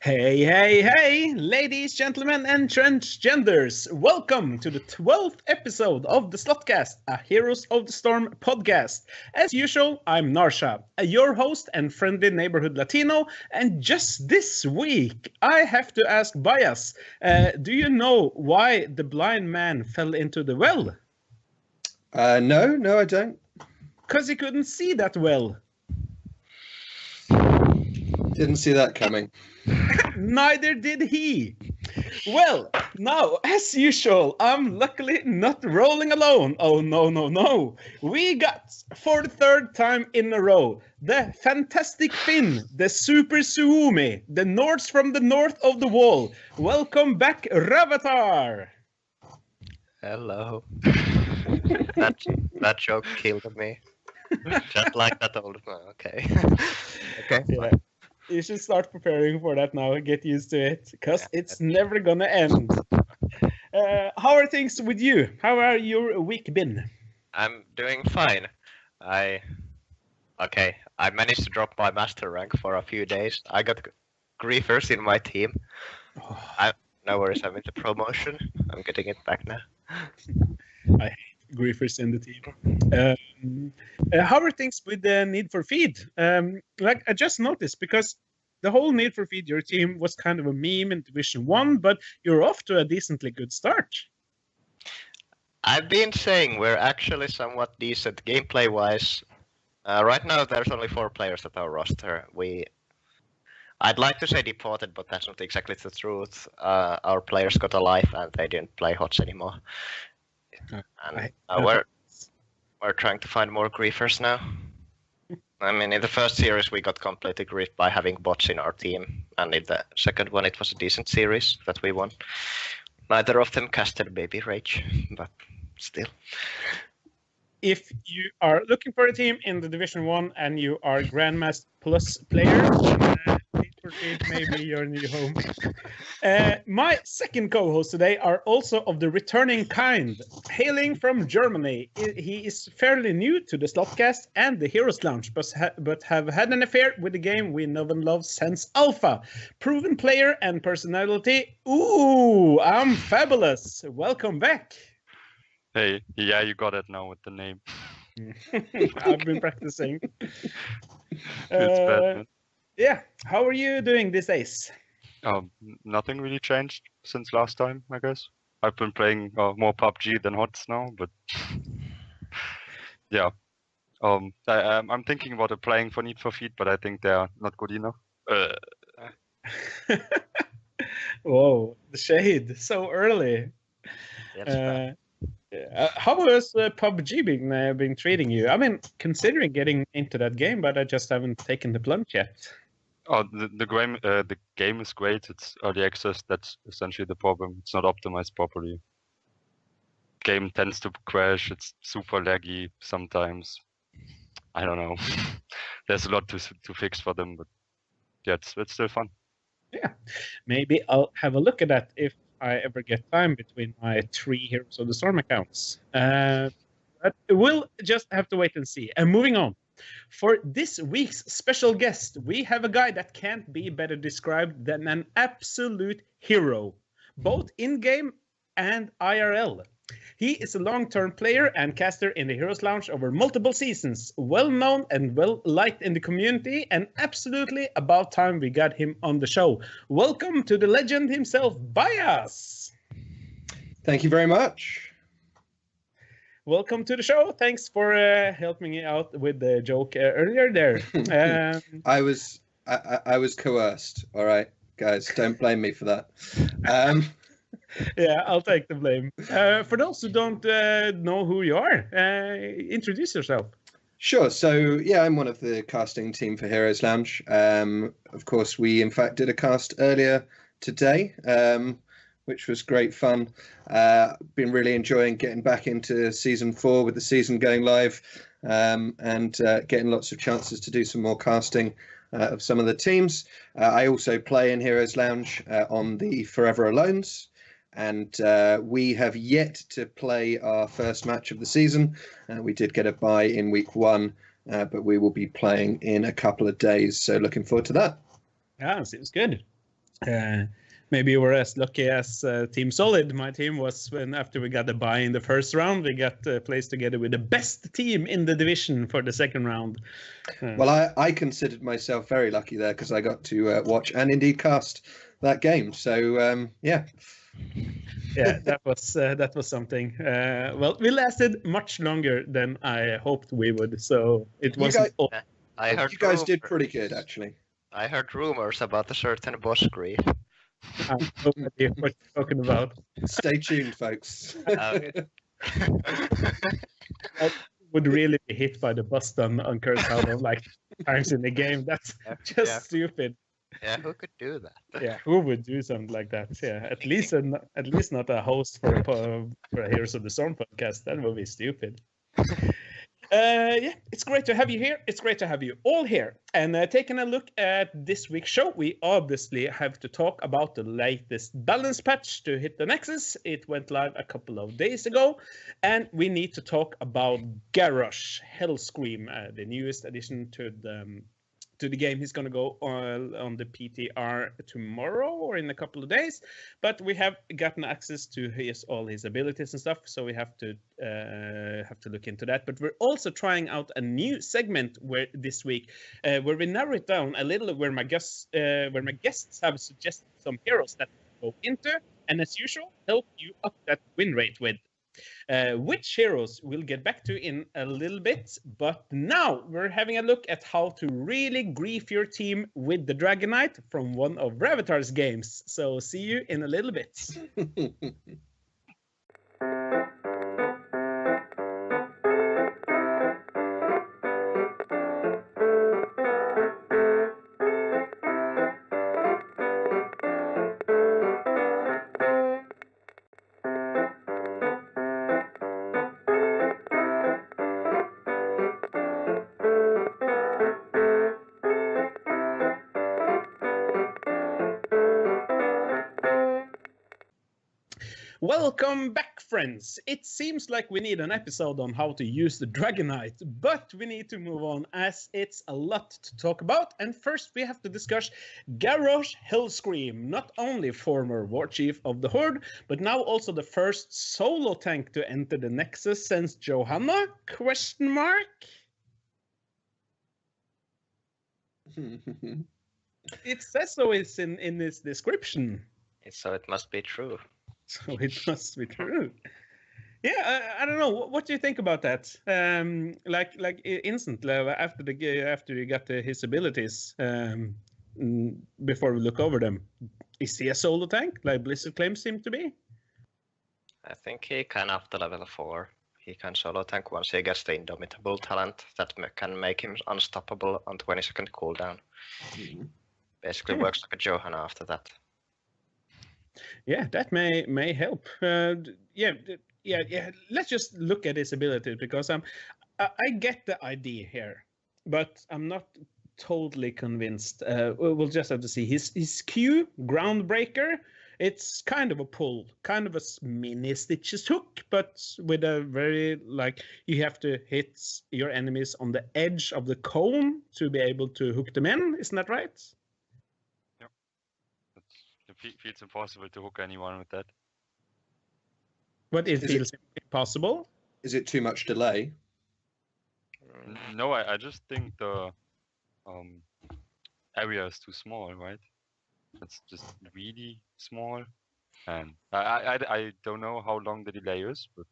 Hey, ladies, gentlemen, and transgenders. Welcome to the 12th episode of the Slothcast, a Heroes of the Storm podcast. As usual, I'm Narsha, your host and friendly neighborhood Latino. And just this week, I have to ask Bayaz, do you know why the blind man fell into the well? No, I don't. Because he couldn't see that well. Didn't see that coming. Neither did he. Well, now, as usual, I'm luckily not rolling alone. Oh, no. We got, for the third time in a row, the fantastic Finn, the super Suomi, the Nords from the north of the wall. Welcome back, Ravatar. Hello. That joke killed me. Just like that old man. Okay. Okay. Yeah. You should start preparing for that now. Get used to it, because it's never gonna end. How are things with you? How are your week been? I'm doing fine. I managed to drop my master rank for a few days. I got griefers in my team. No worries, I'm in the promotion. I'm getting it back now. I hate griefers in the team. How are things with the Need for Feed? I just noticed, because the whole Need for Feed, your team was kind of a meme in Division 1, but you're off to a decently good start. I've been saying we're actually somewhat decent gameplay-wise. Right now there's only 4 players at our roster. I'd like to say deported, but that's not exactly the truth. Our players got a life and they didn't play HOTS anymore. And we're trying to find more griefers now. I mean, in the first series we got completely griefed by having bots in our team, and in the second one it was a decent series that we won. Neither of them casted Baby Rage, but still. If you are looking for a team in the Division 1 and you are Grandmaster Plus player, Need for Feed may be your new home. My second co-host today are also of the returning kind, hailing from Germany. He is fairly new to the Slothcast and the Heroes Lounge, but have had an affair with the game we know and love since Alpha. Proven player and personality, UwImFabolous. Welcome back. Hey, yeah, you got it now with the name. I've been practicing. It's bad, man. Yeah, how are you doing these days? Nothing really changed since last time, I guess. I've been playing more PUBG than HOTS now, but yeah. I'm thinking about applying for Need for Feed, but I think they are not good enough. Whoa, the shade so early. How has PUBG been treating you? I mean, considering getting into that game, but I just haven't taken the plunge yet. Oh, the game is great. It's early access. That's essentially the problem. It's not optimized properly. Game tends to crash. It's super laggy sometimes. I don't know. There's a lot to fix for them, but yeah, it's still fun. Yeah, maybe I'll have a look at that if I ever get time between my 3 Heroes of the Storm accounts. But we'll just have to wait and see. And moving on. For this week's special guest, we have a guy that can't be better described than an absolute hero, both in-game and IRL. He is a long-term player and caster in the Heroes Lounge over multiple seasons, well-known and well-liked in the community, and absolutely about time we got him on the show. Welcome to the legend himself, Bayaz! Thank you very much. Welcome to the show. Thanks for helping me out with the joke earlier there. I was coerced. All right, guys, don't blame me for that. Yeah, I'll take the blame. For those who don't know who you are, introduce yourself. Sure. So, yeah, I'm one of the casting team for Heroes Lounge. Of course, we, in fact, did a cast earlier today, which was great fun. Been really enjoying getting back into Season 4 with the season going live, and getting lots of chances to do some more casting of some of the teams. I also play in Heroes Lounge on the Forever Alones. And we have yet to play our first match of the season. We did get a bye in week 1 but we will be playing in a couple of days. So looking forward to that. Yeah, seems good. Maybe you were as lucky as Team Solid. My team was when after we got the bye in the first round, we got placed together with the best team in the division for the second round. Well, I considered myself very lucky there because I got to watch and indeed cast that game. So yeah. Yeah, that was something. Well, we lasted much longer than I hoped we would, so it wasn't. You guys did pretty good, actually. I heard rumors about a certain boss grief. I have no idea what you're talking about. Stay tuned, folks. I would really be hit by the bus on Curse Hell like times in the game. That's just stupid. Yeah, who could do that? Yeah, who would do something like that? Yeah, at least not a host for a Heroes of the Storm podcast. That would be stupid. Yeah, it's great to have you here. It's great to have you all here. And taking a look at this week's show, we obviously have to talk about the latest balance patch to hit the Nexus. It went live a couple of days ago. And we need to talk about Garrosh, Hellscream, the newest addition to the game. He's going to go on the PTR tomorrow or in a couple of days, but we have gotten access to all his abilities and stuff, so we have to look into that. But we're also trying out a new segment this week where we narrow it down a little, where my guests have suggested some heroes that we go into, and as usual, help you up that win rate with. Which heroes we'll get back to in a little bit, but now we're having a look at how to really grief your team with the Dragon Knight from one of Ravatar's games. So see you in a little bit. Welcome back, friends. It seems like we need an episode on how to use the Dragon Knight, but we need to move on as it's a lot to talk about. And first we have to discuss Garrosh Hellscream, not only former war chief of the Horde, but now also the first solo tank to enter the Nexus since Johanna? ? It says so it's in this description. So it must be true. So it must be true. Yeah, I don't know. What do you think about that? Like instantly after you got his abilities, before we look over them, is he a solo tank like Blizzard claims him to be? I think he can after level 4. He can solo tank once he gets the Indomitable talent that can make him unstoppable on 20-second cooldown. Basically works like a Johanna after that. Yeah, that may help. Yeah. Let's just look at his ability, because I get the idea here, but I'm not totally convinced. We'll just have to see. His Q, Groundbreaker, it's kind of a pull, kind of a mini Stitches hook, but with a very, you have to hit your enemies on the edge of the cone to be able to hook them in. Isn't that right? It feels impossible to hook anyone with that. But it feels impossible? Is it too much delay? No, I just think the area is too small, right? It's just really small. And I don't know how long the delay is, but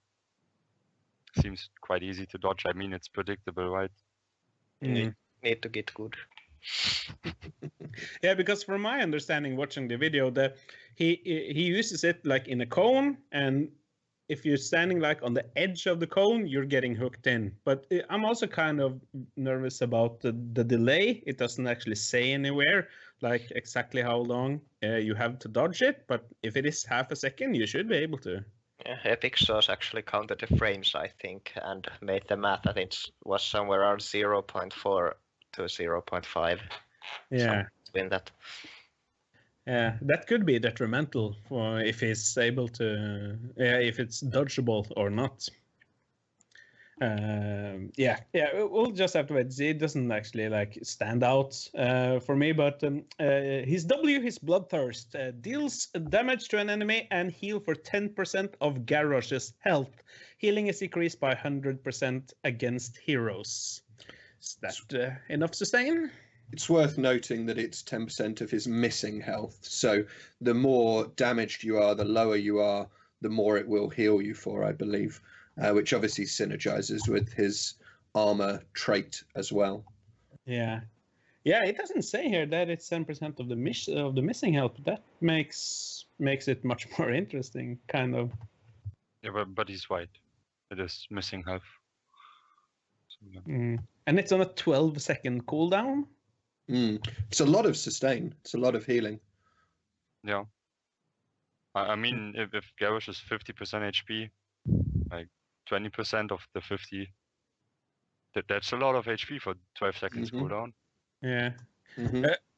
it seems quite easy to dodge. I mean, it's predictable, right? Need to get good. Yeah, because from my understanding watching the video, that he uses it like in a cone, and if you're standing like on the edge of the cone, you're getting hooked in. But I'm also kind of nervous about the delay. It doesn't actually say anywhere like exactly how long you have to dodge it, but if it is half a second, you should be able to. Yeah, Epic Source actually counted the frames, I think, and made the math that it was somewhere around 0.4 to 0.5. Yeah. Between that. Yeah, that could be detrimental for if he's able to, if it's dodgeable or not. We'll just have to wait and see. It doesn't actually like stand out for me, but his W, his Bloodthirst, deals damage to an enemy and heal for 10% of Garrosh's health. Healing is increased by 100% against heroes. Is that enough sustain? It's worth noting that it's 10% of his missing health. So the more damaged you are, the lower you are, the more it will heal you for, I believe, which obviously synergizes with his armor trait as well. Yeah. Yeah, it doesn't say here that it's 10% of the missing health. That makes it much more interesting, kind of. Yeah, but he's right. It is missing health. So, yeah. And it's on a 12-second cooldown. It's a lot of sustain. It's a lot of healing. Yeah. I mean, if Garrosh is 50% HP, like 20% of the 50, that's a lot of HP for 12 seconds cooldown. Yeah.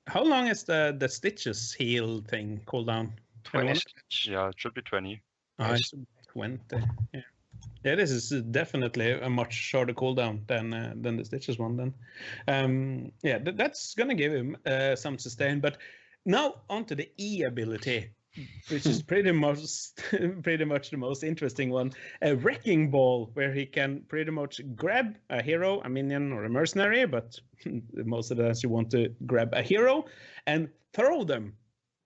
How long is the Stitches heal thing cooldown? 20. Yeah, it should be 20. It's 20. Yeah. Yeah, this is definitely a much shorter cooldown than the Stitches one. Then, that's gonna give him some sustain. But now onto the E ability, which is pretty much the most interesting one. A Wrecking Ball, where he can pretty much grab a hero, a minion, or a mercenary, but most of the times you want to grab a hero and throw them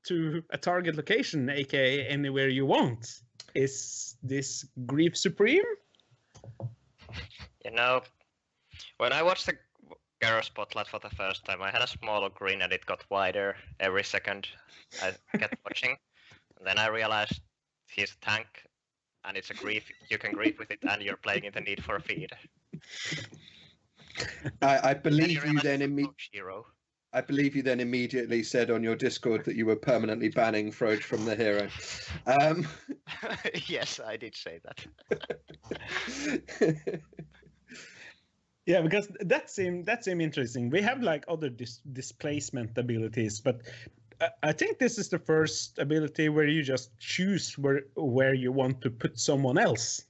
to a target location, aka anywhere you want. Is this Grief Supreme? You know, when I watched the Garrosh spotlight for the first time, I had a small grin and it got wider every second I kept watching. And then I realized he's a tank and it's a grief. You can grief with it and you're playing in the Need for Feed. I believe you then I believe you then immediately said on your Discord that you were permanently banning Froj from the hero. Yes, I did say that. Yeah, because that seemed interesting. We have like other displacement abilities, but I think this is the first ability where you just choose where you want to put someone else.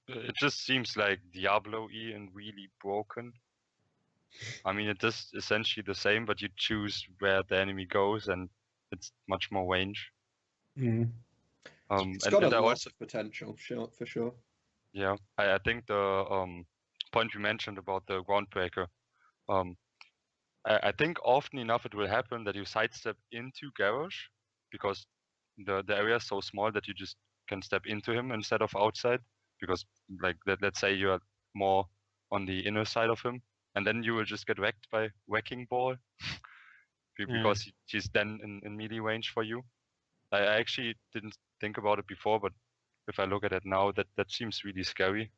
It just seems like Diablo E and really broken. I mean, it is essentially the same, but you choose where the enemy goes, and it's much more range. It's got a lot of potential, for sure. Yeah, I think the point you mentioned about the Groundbreaker, I think often enough it will happen that you sidestep into Garrosh, because the area is so small that you just can step into him instead of outside, because like let's say you are more on the inner side of him, and then you will just get wrecked by Wrecking Ball because he's then in melee range for you. I actually didn't think about it before, but if I look at it now, that seems really scary.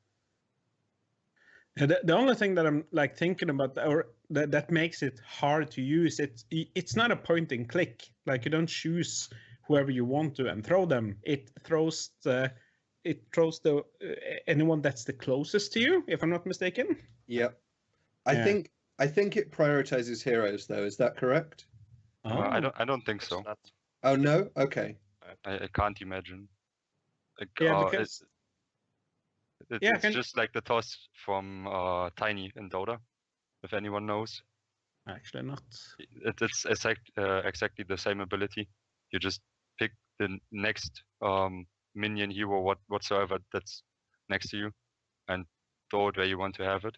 The only thing that I'm like thinking about, or that makes it hard to use, it's not a point and click. Like you don't choose whoever you want to and throw them. It throws the anyone that's the closest to you, if I'm not mistaken. Yep. I think it prioritizes heroes, though. Is that correct? I don't think so. Oh no. Okay. I can't imagine. Like, because it's just like the toss from Tiny in Dota, if anyone knows. Actually, not. It's exactly the same ability. You just pick the next minion hero whatsoever that's next to you, and throw it where you want to have it.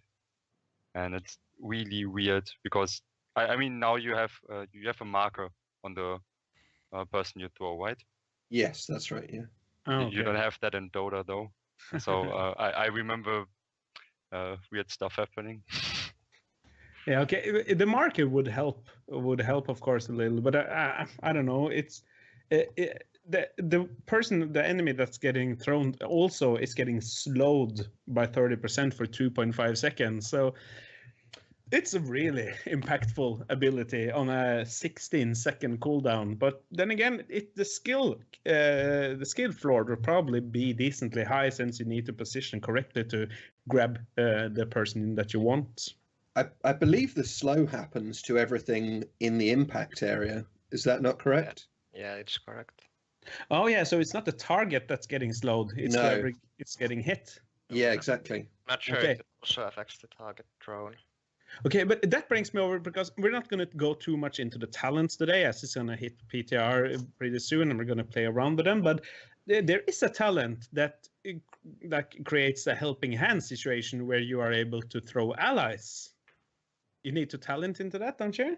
And it's really weird because I mean now you have a marker on the person you throw, right? Yes, that's right. Yeah. Oh, okay. You don't have that in Dota though, so I remember weird stuff happening. Yeah, okay. The marker would help, of course, a little, but I don't know. It's the enemy that's getting thrown also is getting slowed by 30% for 2.5 seconds. So it's a really impactful ability on a 16-second cooldown. But then again, the skill floor will probably be decently high since you need to position correctly to grab the person that you want. I believe the slow happens to everything in the impact area. Is that not correct? Yeah, it's correct. Oh yeah, so it's not the target that's getting slowed. It's No. it's getting hit. Yeah, exactly. Not sure Okay. if it also affects the target drone. Okay, but that brings me over because we're not going to go too much into the talents today, as it's going to hit PTR pretty soon, and we're going to play around with them. But there is a talent that creates a helping hand situation where you are able to throw allies. You need to talent into that, don't you?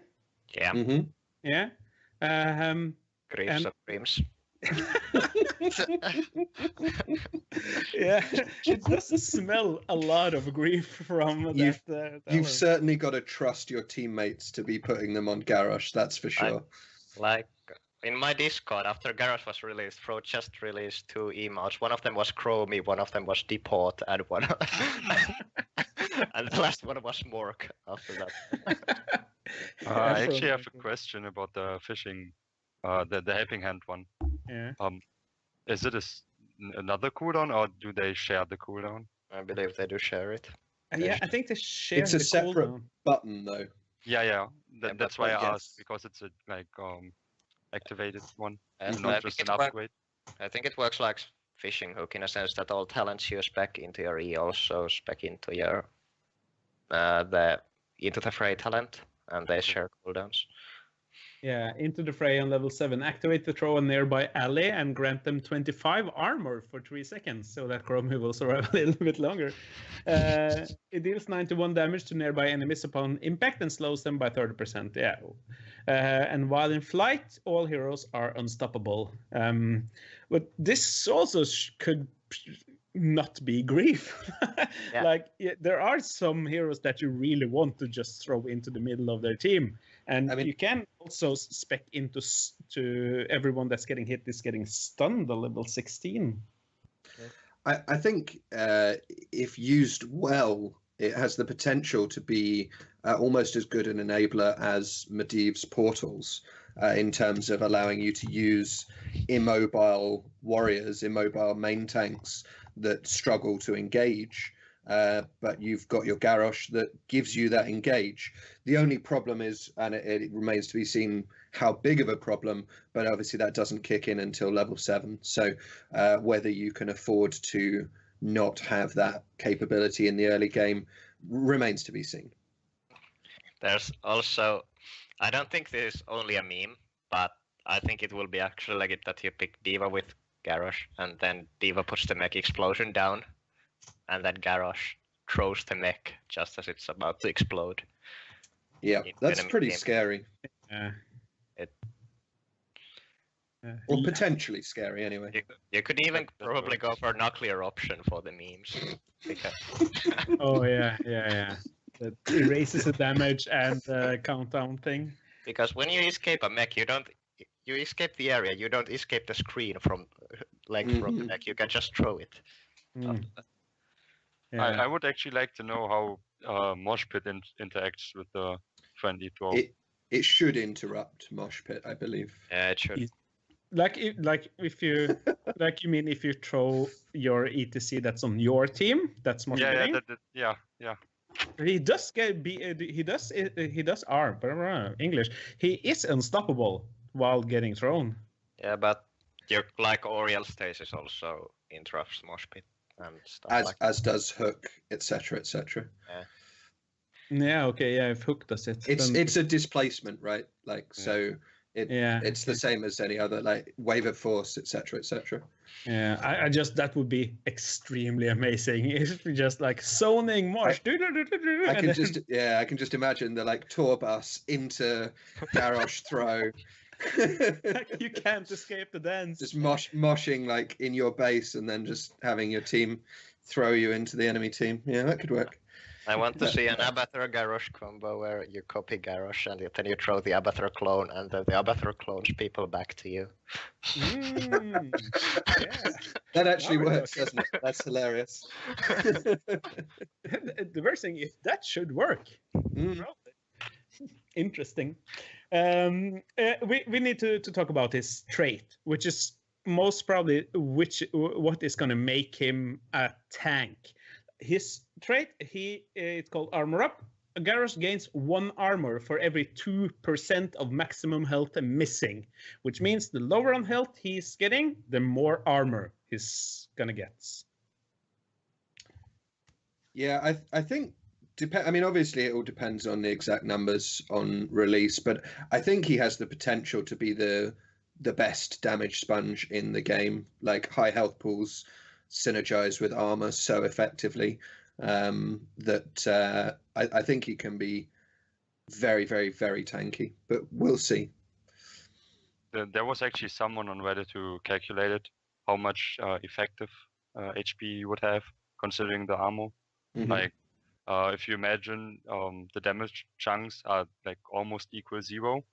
Yeah. Mm-hmm. Yeah. Griefs and- of dreams. Yeah, it does smell a lot of grief from You've- that. You've talent. certainly got to trust your teammates to be putting them on Garrosh, that's for sure. Like in my Discord, after Garrosh was released, Fro just released 2 emotes. One of them was Chromie, one of them was Deport, and one and the last one was Mork after that. I actually have a question about the fishing, the helping hand one. Yeah. Is it another cooldown, or do they share the cooldown? I believe they do share it. Yeah, I think they share It's a the separate cooldown. button, though. Yeah. but That's why I yes. asked, because it's a activated one, And not I just think an it work- upgrade. I think it works like fishing hook in a sense that all talents you spec into your E also spec into your into the fray talent, and they share cooldowns. Yeah, into the fray on level 7. Activate the throw a nearby ally and grant them 25 armor for 3 seconds, so that Chromie will survive a little bit longer. It deals 91 damage to nearby enemies upon impact and slows them by 30%. Yeah. And while in flight, all heroes are unstoppable. But this also could not be grief. Yeah. Like there are some heroes that you really want to just throw into the middle of their team, and I mean- you can also spec into to everyone that's getting hit is getting stunned at level 16. I think if used well, it has the potential to be almost as good an enabler as Medivh's portals in terms of allowing you to use immobile warriors, immobile main tanks that struggle to engage. But you've got your Garrosh that gives you that engage. The only problem is, and it remains to be seen how big of a problem, but obviously that doesn't kick in until level 7. So whether you can afford to not have that capability in the early game remains to be seen. There's also, I don't think this is only a meme, but I think it will be actually like it that you pick Diva with Garrosh, and then Diva puts the mech explosion down, and then Garrosh throws the mech just as it's about to explode. Yeah, In that's enemy pretty game. scary. Or Yeah. potentially scary, anyway. You could even That probably go works. for a nuclear option for the memes. Because Oh yeah. That erases the damage and countdown thing. because when you escape a mech, you escape the area, you don't escape the screen from from the Mhm. mech, you can just throw it. Mm. I Yeah. would actually like to know how Mosh Pit interacts with the friendly throw. It should interrupt Mosh Pit, I believe. Yeah, it should. Like if you like you mean if you throw your ETC that's on your team, that's more Yeah. He does he does English. He is unstoppable while getting thrown. Yeah, but your Oriel stasis also interrupts Mosh Pit and stuff As like as does Hook, etc., etc. Yeah, okay, yeah, if Hook does it. then- It's a displacement, right? Like so, it's the okay. same as any other like wave of force, etc., etc. Yeah, I just that would be extremely amazing if we just like zoning Marsh. I can just imagine the like tour bus into Garrosh throw. You can't escape the dance. Just moshing like in your base and then just having your team throw you into the enemy team. Yeah, that could work. I want to see an Abathur Garrosh combo where you copy Garrosh and then you throw the Abathur clone and then the Abathur clones people back to you. Mm, yeah. That actually That would works, doesn't it? That's hilarious. The worst thing is that should work. Mm. Interesting. We need to talk about his trait, which is most probably what is going to make him a tank. His trait, it's called Armor Up. Garrosh gains 1 armor for every 2% of maximum health missing, which means the lower on health he's getting, the more armor he's gonna get. Yeah, I think I mean, obviously, it all depends on the exact numbers on release, but I think he has the potential to be the best damage sponge in the game. Like high health pools synergize with armor so effectively that I think he can be very, very, very tanky. But we'll see. There was actually someone on Reddit who calculated how much effective HP you would have considering the armor. Mhm. Like, if you imagine the damage chunks are like almost equal 0,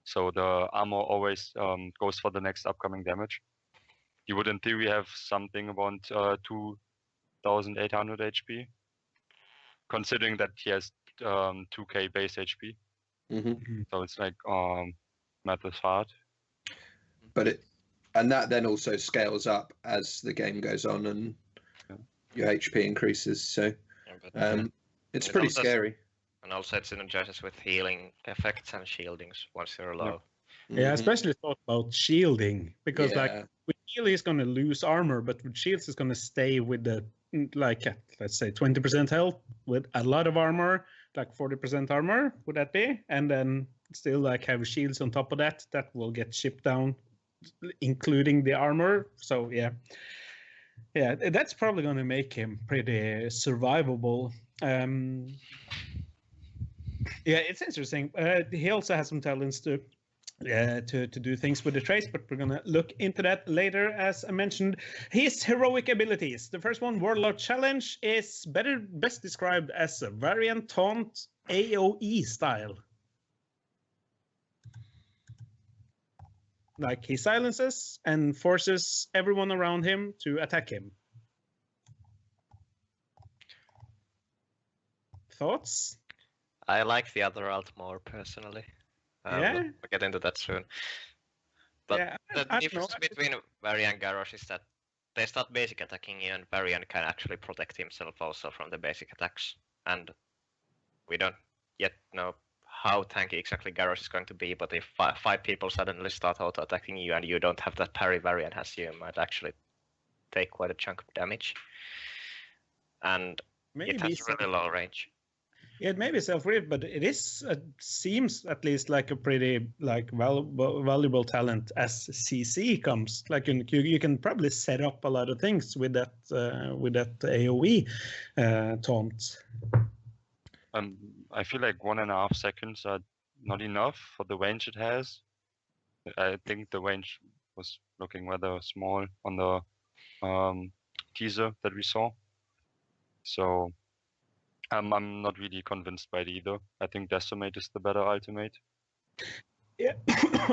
so the armor always goes for the next upcoming damage. You would in theory have something around 2,800 HP, considering that he has 2k base HP. Mhm. So it's like math is hard. But that then also scales up as the game goes on and your HP increases. So it's pretty scary. And also it synergizes with healing effects and shieldings once you're low. Yeah, especially thought about shielding, because like with heal he's going to lose armor, but with shields he's going to stay with the like let's say 20% health with a lot of armor, like 40% armor would that be, and then still like have shields on top of that will get shipped down, including the armor. So yeah, that's probably going to make him pretty survivable. Yeah, it's interesting. He also has some talents to do things with the trace, but we're going to look into that later. As I mentioned, his heroic abilities. The first one, Warlord Challenge, is best described as a variant taunt AoE style. Like he silences and forces everyone around him to attack him. Thoughts? I like the other alt more personally. We'll get into that soon. But the difference between Vari and Garrosh is that they start basic attacking you, and Varian can actually protect himself also from the basic attacks. And we don't yet know how tanky exactly Garrosh is going to be, but if 5 people suddenly start auto-attacking you and you don't have that parry Varian has, you might actually take quite a chunk of damage. And it has really low range. Yeah, it may be self-read, but it is seems at least like a pretty like valuable talent as CC comes. Like you can probably set up a lot of things with that AoE taunt. I feel like 1.5 seconds are not enough for the range it has. I think the range was looking rather small on the teaser that we saw. So I'm not really convinced by it either. I think Decimate is the better ultimate. Yeah.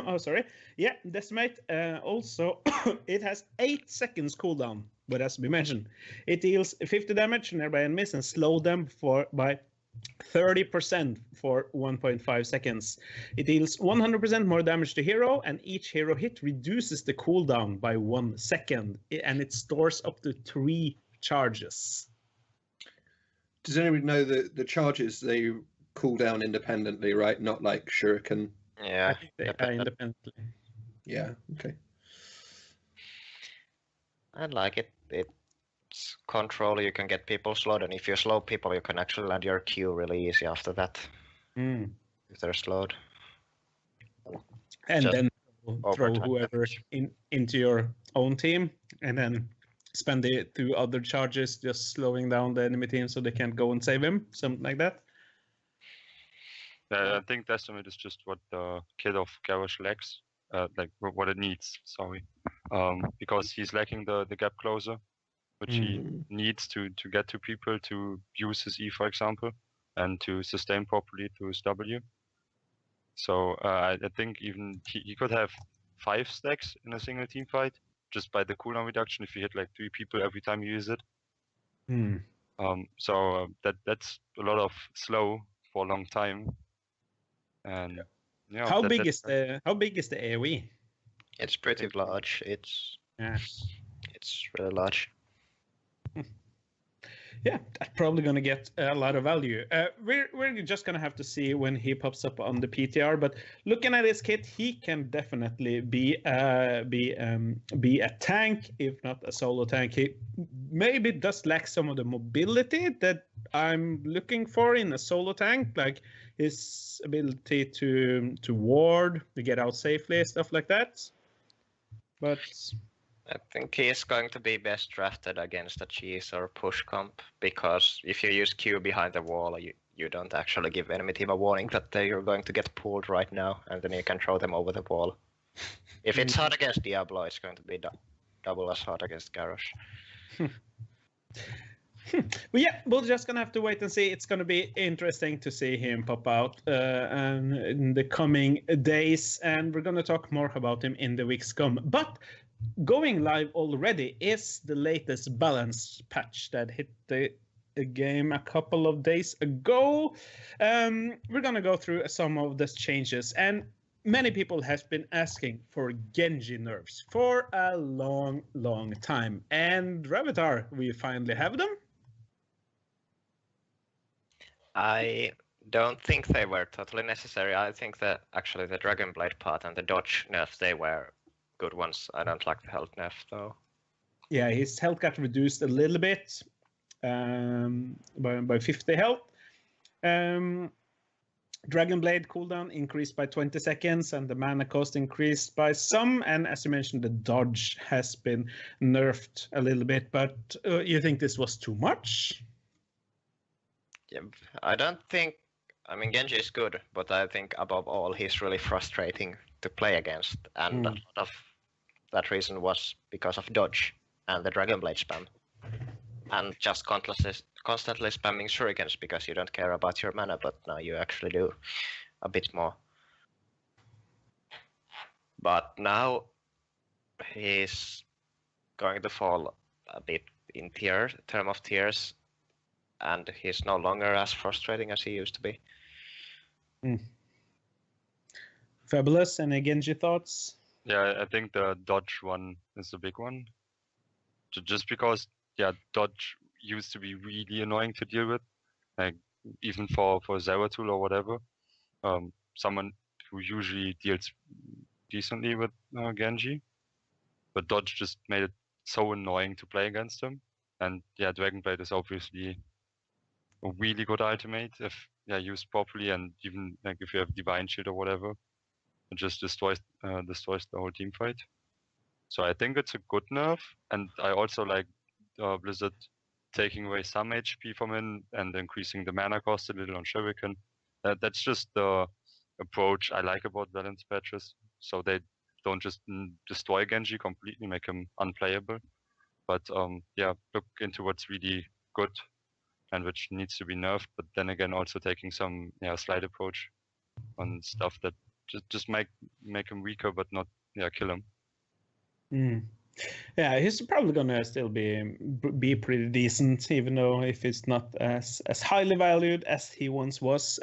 Oh, sorry. Yeah, Decimate. Also, it has 8 seconds cooldown, but as we mentioned, it deals 50 damage to nearby enemies and slow them by 30% for 1.5 seconds. It deals 100% more damage to hero, and each hero hit reduces the cooldown by 1 second, and it stores up to 3 charges. Does anybody know the charges, they cool down independently, right? Not like Shuriken. Yeah, I think they are independently. Yeah, okay. I like it. It's control, you can get people slowed, and if you slow people, you can actually land your Q really easy after that. If they're slowed. And then throw whoever into your own team, and then spend the 2 other charges just slowing down the enemy team so they can't go and save him, something like that. I think Decimate is just what the kid of Garrosh lacks, like what it needs. Sorry, because he's lacking the gap closer, which he needs to get to people to use his E, for example, and to sustain properly through his W. So I think even he could have 5 stacks in a single team fight just by the cooldown reduction if you hit like 3 people every time you use it. So that's a lot of slow for a long time. And yeah, how big is the AoE? It's pretty large. It's really large. Yeah, that's probably going to get a lot of value. We're just going to have to see when he pops up on the PTR. But looking at his kit, he can definitely be a tank, if not a solo tank. He maybe does lack some of the mobility that I'm looking for in a solo tank, like his ability to ward, to get out safely, stuff like that. But I think he is going to be best drafted against a cheese or push comp, because if you use Q behind the wall, you don't actually give enemy team a warning that you're going to get pulled right now, and then you can throw them over the wall. If it's hard against Diablo, it's going to be double as hard against Garrosh. Well, yeah, we're just gonna have to wait and see. It's gonna be interesting to see him pop out in the coming days, and we're gonna talk more about him in the weeks come. But going live already is the latest balance patch that hit the game a couple of days ago. We're gonna go through some of these changes, and many people have been asking for Genji nerfs for a long time. And Ravatar, we finally have them. I don't think they were totally necessary. I think that actually the Dragon Blade part and the dodge nerf, they were good ones. I don't like the health nerf though. Yeah, his health got reduced a little bit by 50 health. Dragon Blade cooldown increased by 20 seconds, and the mana cost increased by some. And as you mentioned, the dodge has been nerfed a little bit. But you think this was too much? Yeah, I don't think. I mean, Genji is good, but I think above all, he's really frustrating to play against, and a lot of that reason was because of dodge and the Dragon Blade spam, and just constantly spamming shurikens because you don't care about your mana, but now you actually do a bit more. But now he's going to fall a bit in term of tiers, and he's no longer as frustrating as he used to be. Fabulous. Any Genji thoughts? Yeah, I think the dodge one is the big one. Just because, yeah, dodge used to be really annoying to deal with, like even for Zeratul or whatever. Someone who usually deals decently with Genji, but dodge just made it so annoying to play against him. And yeah, Dragon Blade is obviously a really good ultimate if used properly, and even like if you have Divine Shield or whatever, it just destroys the whole team fight. So I think it's a good nerf, and I also like Blizzard taking away some HP from him and increasing the mana cost a little on Shuriken. That's just the approach I like about balance patches. So they don't just destroy Genji completely, make him unplayable, but look into what's really good and which needs to be nerfed. But then again, also taking some slight approach on stuff that just make him weaker, but not kill him. Yeah, he's probably gonna still be pretty decent, even though if it's not as highly valued as he once was.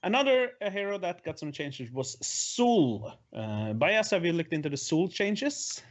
Another hero that got some changes was Soul. Bayaz, have you looked into the Soul changes?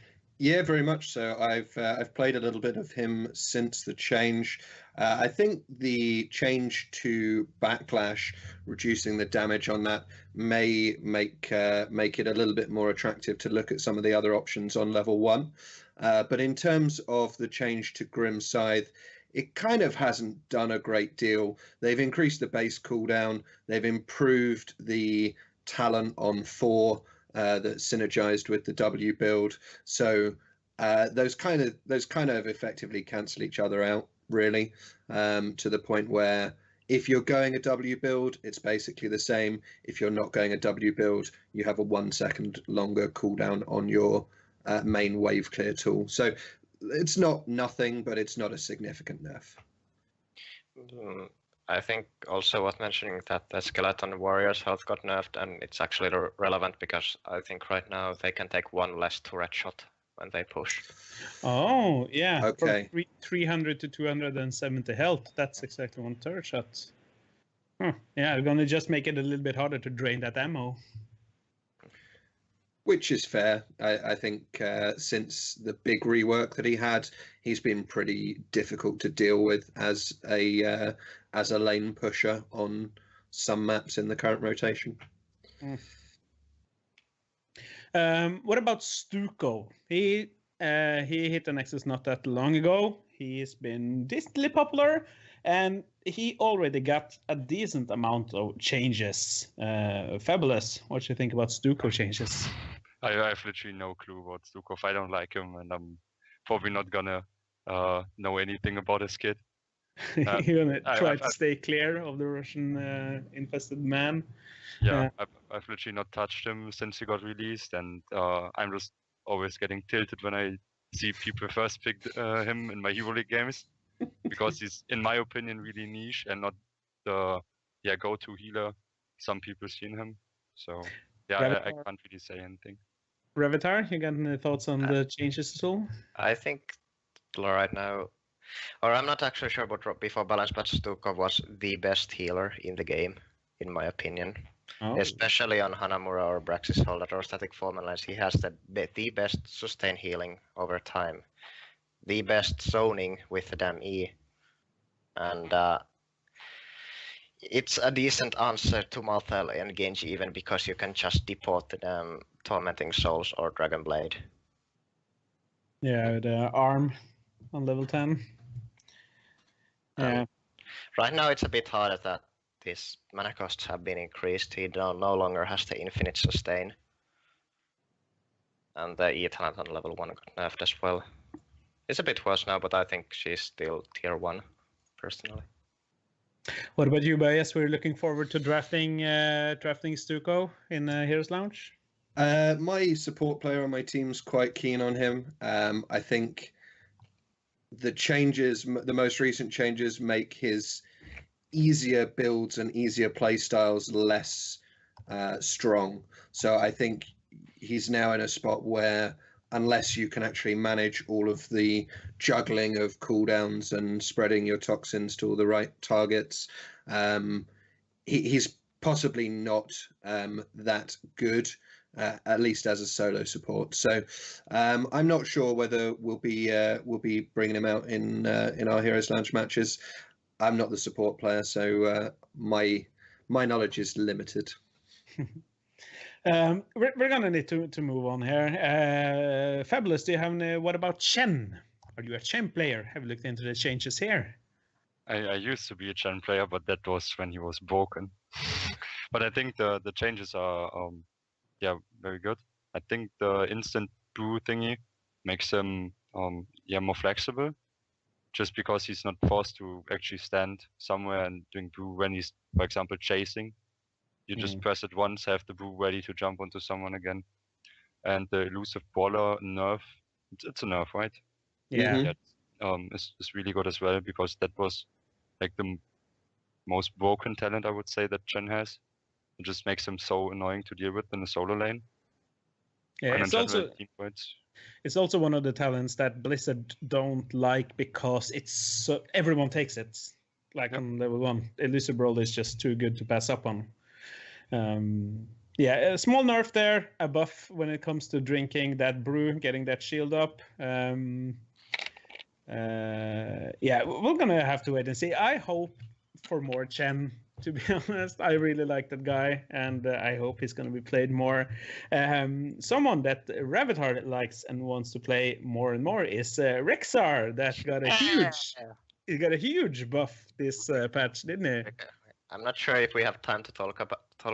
Yeah, very much so. I've played a little bit of him since the change. I think the change to backlash, reducing the damage on that, may make it a little bit more attractive to look at some of the other options on level 1. But in terms of the change to Grim Scythe, it kind of hasn't done a great deal. They've increased the base cooldown. They've improved the talent on 4. That synergized with the W build, so those kind of effectively cancel each other out, really, to the point where if you're going a W build, it's basically the same. If you're not going a W build, you have a 1 second longer cooldown on your main wave clear tool. So it's not nothing, but it's not a significant nerf. I think also worth mentioning that the Skeleton Warriors health got nerfed, and it's actually relevant because I think right now they can take 1 less turret shot when they push. Oh, yeah. Okay. From 300 to 270 health. That's exactly 1 turret shot. Yeah, I'm going to just make it a little bit harder to drain that ammo. which is fair. I think since the big rework that he had, he's been pretty difficult to deal with as a lane pusher on some maps in the current rotation. What about Stuco? He hit the Nexus not that long ago. He's been decently popular, and he already got a decent amount of changes. Fabulous. What do you think about Stuco changes? I have literally no clue about Stukov. I don't like him, and I'm probably not gonna know anything about his kid. You're gonna try to stay clear of the Russian infested man. Yeah, I've literally not touched him since he got released, and I'm just always getting tilted when I see people first pick him in my Hero League games, because he's, in my opinion, really niche and not the go-to healer some people see in him. So yeah, I can't really say anything. Ravatar, you got any thoughts on the changes at all? I think right now, or I'm not actually sure about before balance, but Stukov was the best healer in the game, in my opinion. Oh. Especially on Hanamura or Braxis Holder or Static Foreman lines, he has the best sustain healing over time, the best zoning with the damn E, and it's a decent answer to Malthael and Genji, even because you can just deport the damn Tormenting Souls or Dragon Blade. Yeah, the arm on level 10. Yeah. Right now it's a bit harder that these mana costs have been increased. He no longer has the infinite sustain. And the E talent on level 1 got nerfed as well. It's a bit worse now, but I think she's still tier 1, personally. What about you, Bayaz? We're looking forward to drafting Stuco in Heroes Lounge. My support player on my team's quite keen on him. I think the most recent changes make his easier builds and easier play styles less strong. So I think he's now in a spot where, unless you can actually manage all of the juggling of cooldowns and spreading your toxins to all the right targets, he's possibly not that good, at least as a solo support. So I'm not sure whether we'll be bringing him out in our Heroes Lounge matches. I'm not the support player, so my knowledge is limited. We're gonna need to move on here. Fabulous, do you have any? What about Chen? Are you a Chen player? Have you looked into the changes here? I used to be a Chen player, but that was when he was broken. But I think the changes are very good. I think the instant brew thingy makes him more flexible, just because he's not forced to actually stand somewhere and doing brew when he's, for example, chasing. You just press it once, have the brew ready to jump onto someone again. And the elusive brawler nerf, it's a nerf, right? Yeah. It's really good as well, because that was like the most broken talent, I would say, that Chen has. It just makes him so annoying to deal with in the solo lane. Yeah, it's also one of the talents that Blizzard don't like, because everyone takes it. Like on level 1, elusive brawler is just too good to pass up on. A small nerf there, a buff when it comes to drinking that brew, getting that shield up. We're gonna have to wait and see. I hope for more Chen, to be honest. I really like that guy, and I hope he's gonna be played more. Someone that Ravatar likes and wants to play more and more is Rexar, that got a huge buff this patch, didn't he? I'm not sure if we have time to talk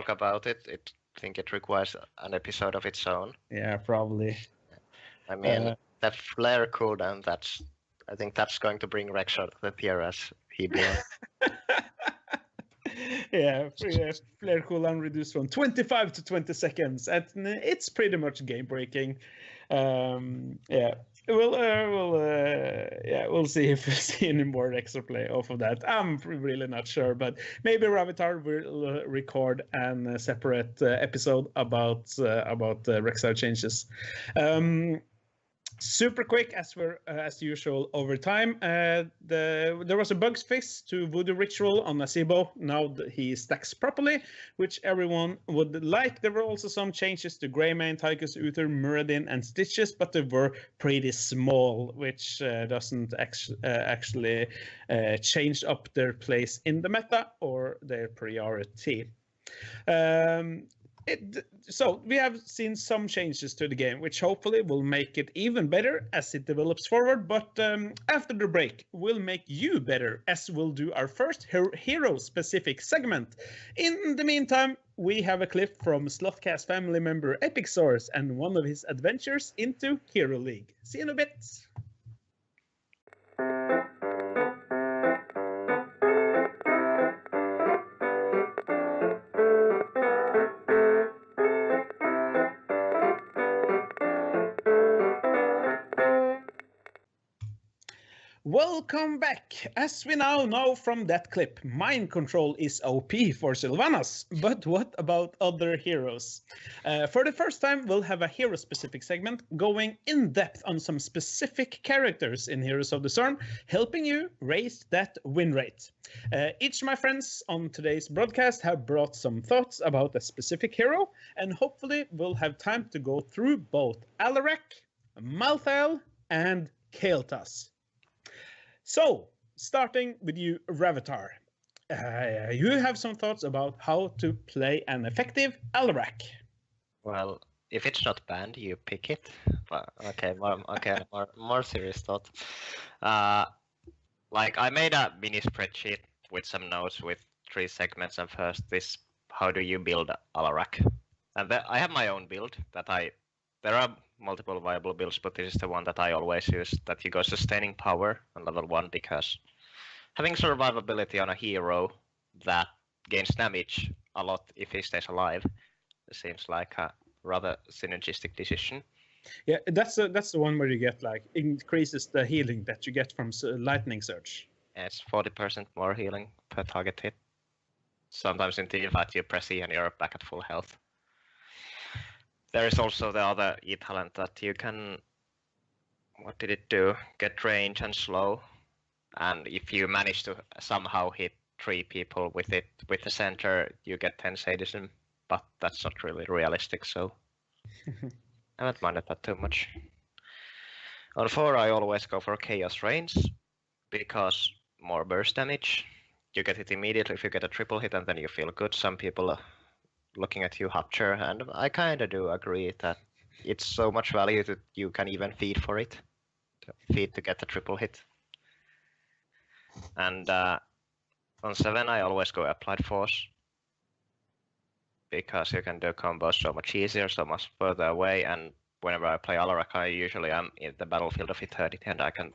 about it. I think it requires an episode of its own. Yeah, probably. I mean, that flare cooldown, I think that's going to bring Rexar to the tier as he belongs. Yeah, flare cooldown reduced from 25 to 20 seconds, and it's pretty much game breaking. We'll see if we see any more extra play off of that. I'm really not sure, but maybe Ravatar will record a separate episode about Rexar changes. Super quick, as we're as usual over time. There was a bug fix to Voodoo Ritual on Nasibo. Now he stacks properly, which everyone would like. There were also some changes to Greymane, Tychus, Uther, Muradin, and Stitches, but they were pretty small, which doesn't actually change up their place in the meta or their priority. So we have seen some changes to the game, which hopefully will make it even better as it develops forward. But after the break, we'll make you better, as we'll do our first hero-specific segment. In the meantime, we have a clip from Slothcast family member Epic Source and one of his adventures into Hero League. See you in a bit. Welcome back! As we now know from that clip, mind control is OP for Sylvanas, but what about other heroes? For the first time, we'll have a hero-specific segment going in-depth on some specific characters in Heroes of the Storm, helping you raise that win rate. Each of my friends on today's broadcast have brought some thoughts about a specific hero, and hopefully we'll have time to go through both Alarak, Malthael, and Kael'thas. So, starting with you, Ravatar. You have some thoughts about how to play an effective Alarak. Well, if it's not banned, you pick it. But, more serious thought. Like I made a mini spreadsheet with some notes with 3 segments, and first this: how do you build Alarak? And I have my own build that there are multiple viable builds, but this is the one that I always use, that you go sustaining power on level 1, because having survivability on a hero that gains damage a lot if he stays alive seems like a rather synergistic decision. Yeah, that's the one where you get like increases the healing that you get from lightning surge. Yeah, it's 40% more healing per target hit. Sometimes in teamfight you press E and you're back at full health. There is also the other E talent that you can, what did it do? Get range and slow. And if you manage to somehow hit 3 people with it, with the center, you get 10 sadism. But that's not really realistic, so I haven't minded that too much. On 4, I always go for Chaos Reigns, because more burst damage. You get it immediately if you get a triple hit, and then you feel good. Some people looking at you Hupture, and I kind of do agree that it's so much value that you can even feed for it. Feed to get a triple hit. And on 7 I always go Applied Force, because you can do combos so much easier, so much further away, and whenever I play Alarak I usually am in the battlefield of eternity, and I can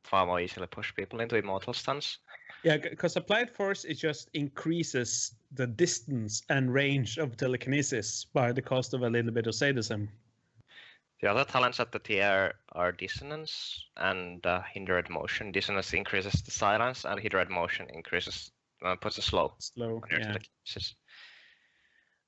far more easily push people into immortal stuns. Yeah, because Applied Force, it just increases the distance and range of telekinesis by the cost of a little bit of sadism. The other talents at the tier are Dissonance and Hindered Motion. Dissonance increases the silence, and Hindered Motion increases puts a slow on your telekinesis.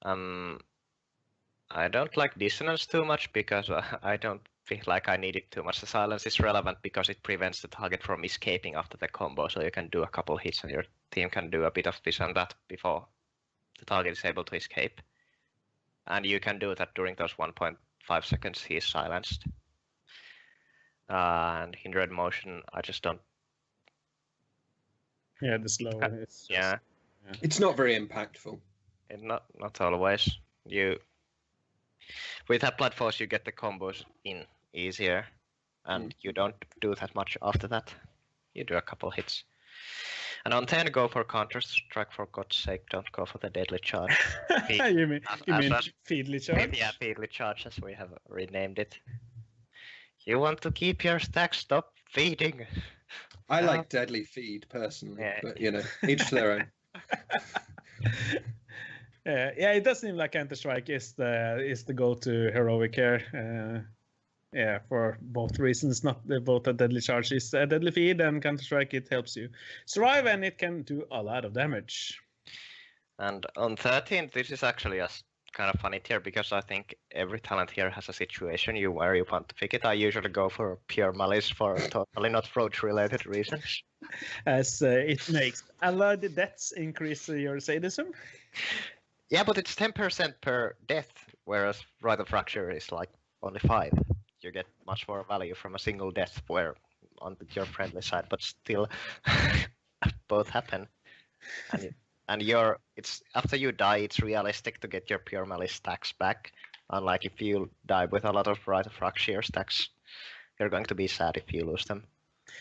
I don't like Dissonance too much, because I don't feel like I need it too much. The silence is relevant because it prevents the target from escaping after the combo, so you can do a couple hits and your team can do a bit of this and that before the target is able to escape. And you can do that during those 1.5 seconds he is silenced. And Hindered Motion, I just don't... Yeah, the slow. Yeah. It's not very impactful. Not always. With Applied Force you get the combos in easier, and you don't do that much after that. You do a couple hits. And on 10, go for Counter-Strike, for God's sake, don't go for the Deadly Charge. You mean Feedly Charge? Yeah, Feedly Charge, as we have renamed it. You want to keep your stack, stop feeding. I like Deadly Feed, personally, but, each to their own. Yeah, it does seem like Counter-Strike is the go-to heroic here. For both reasons. Not both a Deadly Charge is a Deadly Feed, and Counter-Strike, it helps you survive, and it can do a lot of damage. And on 13, this is actually a kind of funny tier because I think every talent here has a situation where you want to pick it. I usually go for pure malice for totally not roach-related reasons. As it makes a lot of deaths increase your sadism. Yeah, but it's 10% per death, whereas Rite of Fracture is like only 5. You get much more value from a single death where on your friendly side, but still both happen. And it's after you die, it's realistic to get your pure malice stacks back. Unlike if you die with a lot of Rite of Fracture stacks, you're going to be sad if you lose them.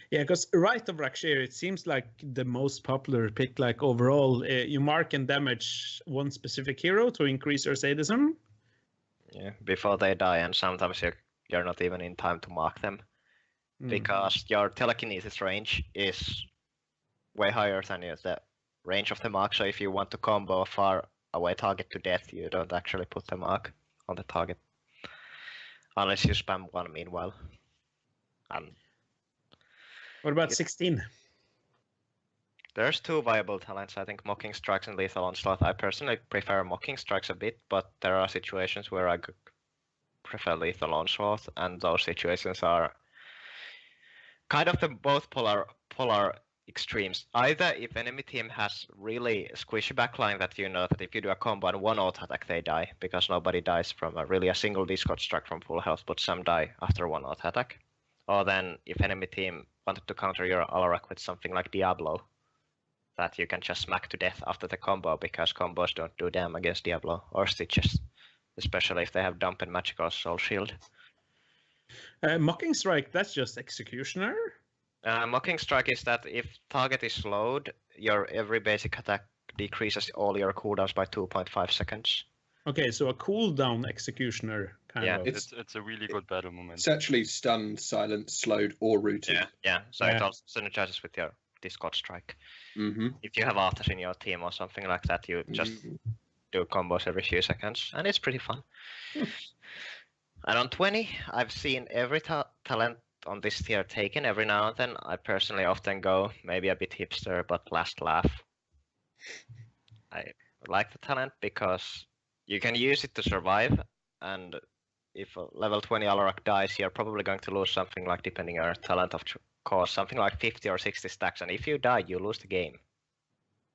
Yeah, because Rite of Fracture, it seems like the most popular pick. Like overall, you mark and damage one specific hero to increase your sadism. Yeah, before they die, and sometimes you're not even in time to mark them because your telekinesis range is way higher than the range of the mark. So if you want to combo a far away target to death, you don't actually put the mark on the target unless you spam one meanwhile. What about 16? There's 2 viable talents, I think, Mocking Strikes and Lethal Onslaught. I personally prefer Mocking Strikes a bit, but there are situations where I prefer Lethal Onslaught, and those situations are kind of the both polar extremes. Either if enemy team has really squishy backline that you know that if you do a combo and one auto attack they die, because nobody dies from a single Discord strike from full health, but some die after one auto attack. Or then if enemy team wanted to counter your Alarak with something like Diablo, that you can just smack to death after the combo, because combos don't do damn against Diablo or Stitches, especially if they have Dump and Magical Soul Shield. Mocking Strike, that's just Executioner? Mocking Strike is that if target is slowed, your every basic attack decreases all your cooldowns by 2.5 seconds. Okay, so a cooldown Executioner kind of. It's a really good battle moment. It's actually stunned, silenced, slowed, or rooted. Yeah. So it also synergizes with your Discord Strike. Mm-hmm. If you have Arthas in your team or something like that, you just do combos every few seconds, and it's pretty fun. And on 20, I've seen every talent on this tier taken every now and then. I personally often go maybe a bit hipster, but Last Laugh. I like the talent because you can use it to survive, and if a level 20 Alarak dies, you're probably going to lose something like, depending on your talent of course, something like 50 or 60 stacks, and if you die, you lose the game.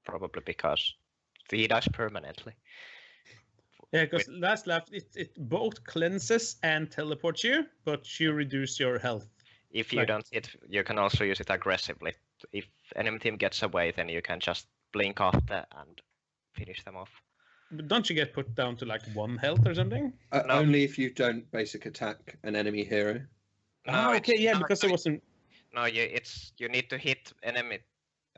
Probably because he dies permanently. Yeah, because Last Laugh, it both cleanses and teleports you, but you reduce your health. If you don't hit, you can also use it aggressively. If enemy team gets away, then you can just blink after and finish them off. But don't you get put down to like 1 health or something? No. Only if you don't basic attack an enemy hero. No, okay, yeah, because it wasn't... No, you need to hit enemies.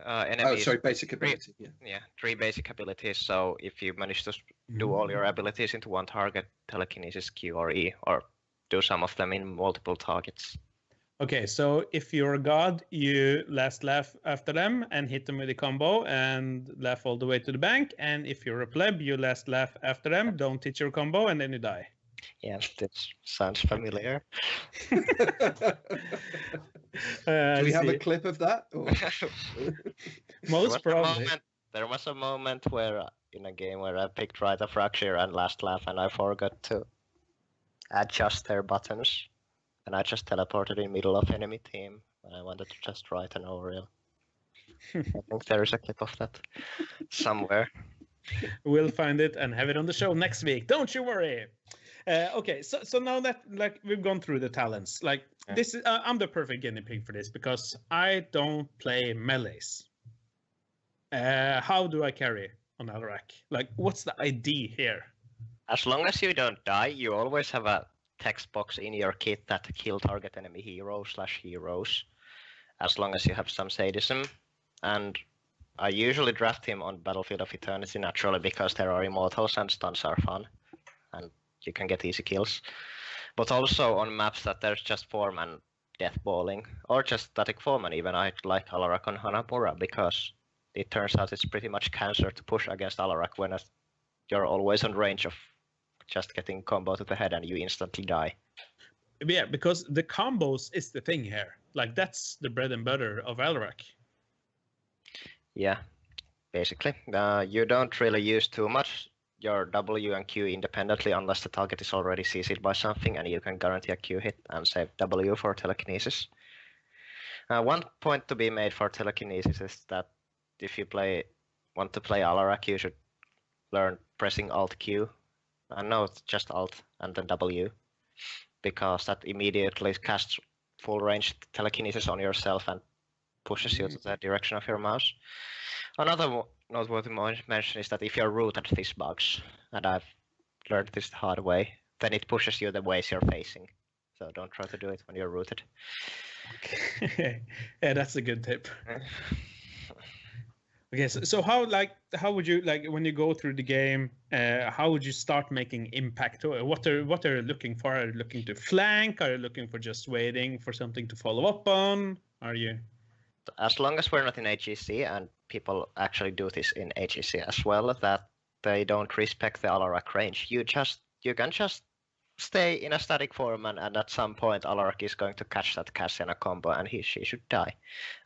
Oh, sorry, basic ability. Yeah, 3 basic abilities. So if you manage to do all your abilities into one target, telekinesis, Q or E, or do some of them in multiple targets. Okay, so if you're a god, you Last Laugh after them and hit them with a combo and laugh all the way to the bank. And if you're a pleb, you Last Laugh after them, don't hit your combo, and then you die. Yeah, that sounds familiar. Do we have a clip of that? Or? Most probably. There was a moment where in a game where I picked Rite of Fracture and Last Laugh, and I forgot to adjust their buttons, and I just teleported in middle of enemy team, and I wanted to just write an overall. I think there is a clip of that somewhere. We'll find it and have it on the show next week. Don't you worry. Okay, so now that like we've gone through the talents, like this is I'm the perfect guinea pig for this because I don't play melees. How do I carry on Alarak? Like, what's the idea here? As long as you don't die, you always have a text box in your kit that kill target enemy hero/heroes. As long as you have some sadism, and I usually draft him on Battlefield of Eternity naturally because there are immortals and stuns are fun, and you can get easy kills. But also on maps that there's just form and death balling, or just static form, and even I like Alarak on Hanamura because it turns out it's pretty much cancer to push against Alarak when you're always on range of just getting combo to the head and you instantly die. Yeah, because the combos is the thing here. Like, that's the bread and butter of Alarak. Yeah, basically. You don't really use too much. your W and Q independently unless the target is already CC'd by something, and you can guarantee a Q hit and save W for telekinesis. One point to be made for telekinesis is that if you want to play Alarak, you should learn pressing Alt Q. No, it's just Alt and then W, because that immediately casts full range telekinesis on yourself and pushes you to the direction of your mouse. Another noteworthy mention is that if you're rooted this bugs, and I've learned this the hard way, then it pushes you the ways you're facing. So don't try to do it when you're rooted. Okay. Yeah, that's a good tip. Okay, so how would you, like, when you go through the game, how would you start making impact? What are you looking for? Are you looking to flank? Are you looking for just waiting for something to follow up on? Are you? As long as we're not in AGC, and people actually do this in AGC as well, that they don't respect the Alarak range, you can just stay in a static form, and at some point Alarak is going to catch that cast in a combo, and she should die.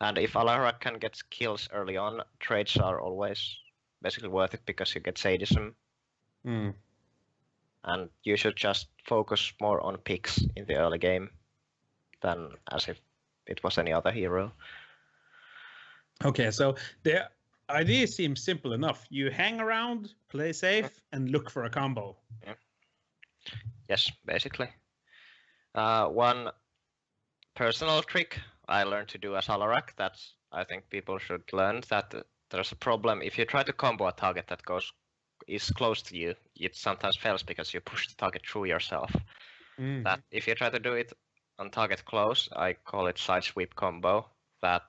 And if Alarak can get kills early on, trades are always basically worth it because you get sadism. And you should just focus more on picks in the early game than as if it was any other hero. Okay, so the idea seems simple enough. You hang around, play safe, and look for a combo. Yeah. Yes, basically. One personal trick I learned to do as Alarak that I think people should learn, that there's a problem if you try to combo a target that is close to you. It sometimes fails because you push the target through yourself. That if you try to do it on target close, I call it side sweep combo. That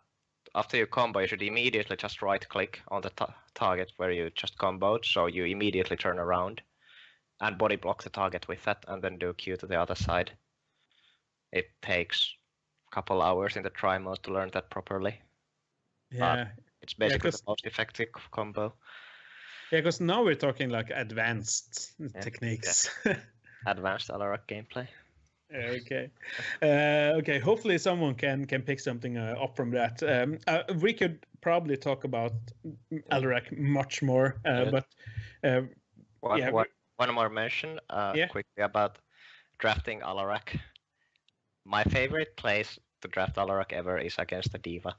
after you combo, you should immediately just right click on the target where you just comboed, so you immediately turn around and body block the target with that, and then do Q to the other side. It takes a couple hours in the try mode to learn that properly. Yeah, but it's basically the most effective combo. Yeah, because now we're talking like advanced techniques. Yeah. Advanced Alarak gameplay. Okay. Okay. Hopefully, someone can pick something up from that. We could probably talk about Alarak much more, but one more mention quickly about drafting Alarak. My favorite place to draft Alarak ever is against the Diva,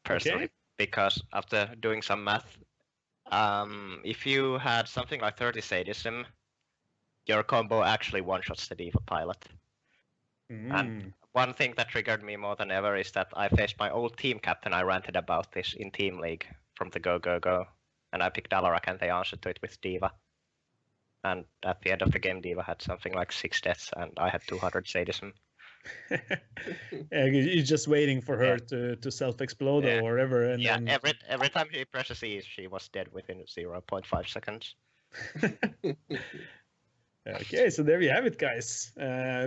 personally, because after doing some math, if you had something like 30 sadism, your combo actually one-shots the Diva pilot. And one thing that triggered me more than ever is that I faced my old team captain. I ranted about this in Team League from the Go, and I picked Alarak and they answered to it with Diva. And at the end of the game, Diva had something like 6 deaths and I had 200 sadism. You're just waiting for her to self-explode or whatever. And then... every time she presses E, she was dead within 0.5 seconds. Okay, so there you have it, guys.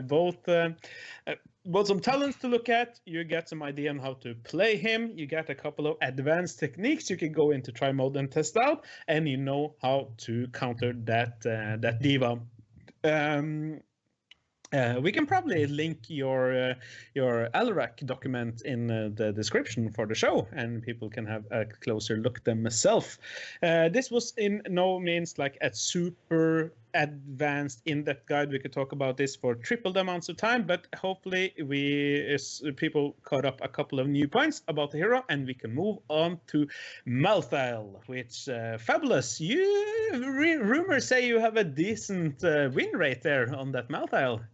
Both some talents to look at. You get some idea on how to play him. You get a couple of advanced techniques you can go into try mode and test out, and you know how to counter that Diva. We can probably link your Alarak document in the description for the show, and people can have a closer look themselves. This was in no means like a super advanced in-depth guide. We could talk about this for triple the amounts of time, but hopefully people caught up a couple of new points about the hero, and we can move on to Malthael, which Fabulous, rumors say you have a decent win rate there on that Malthael.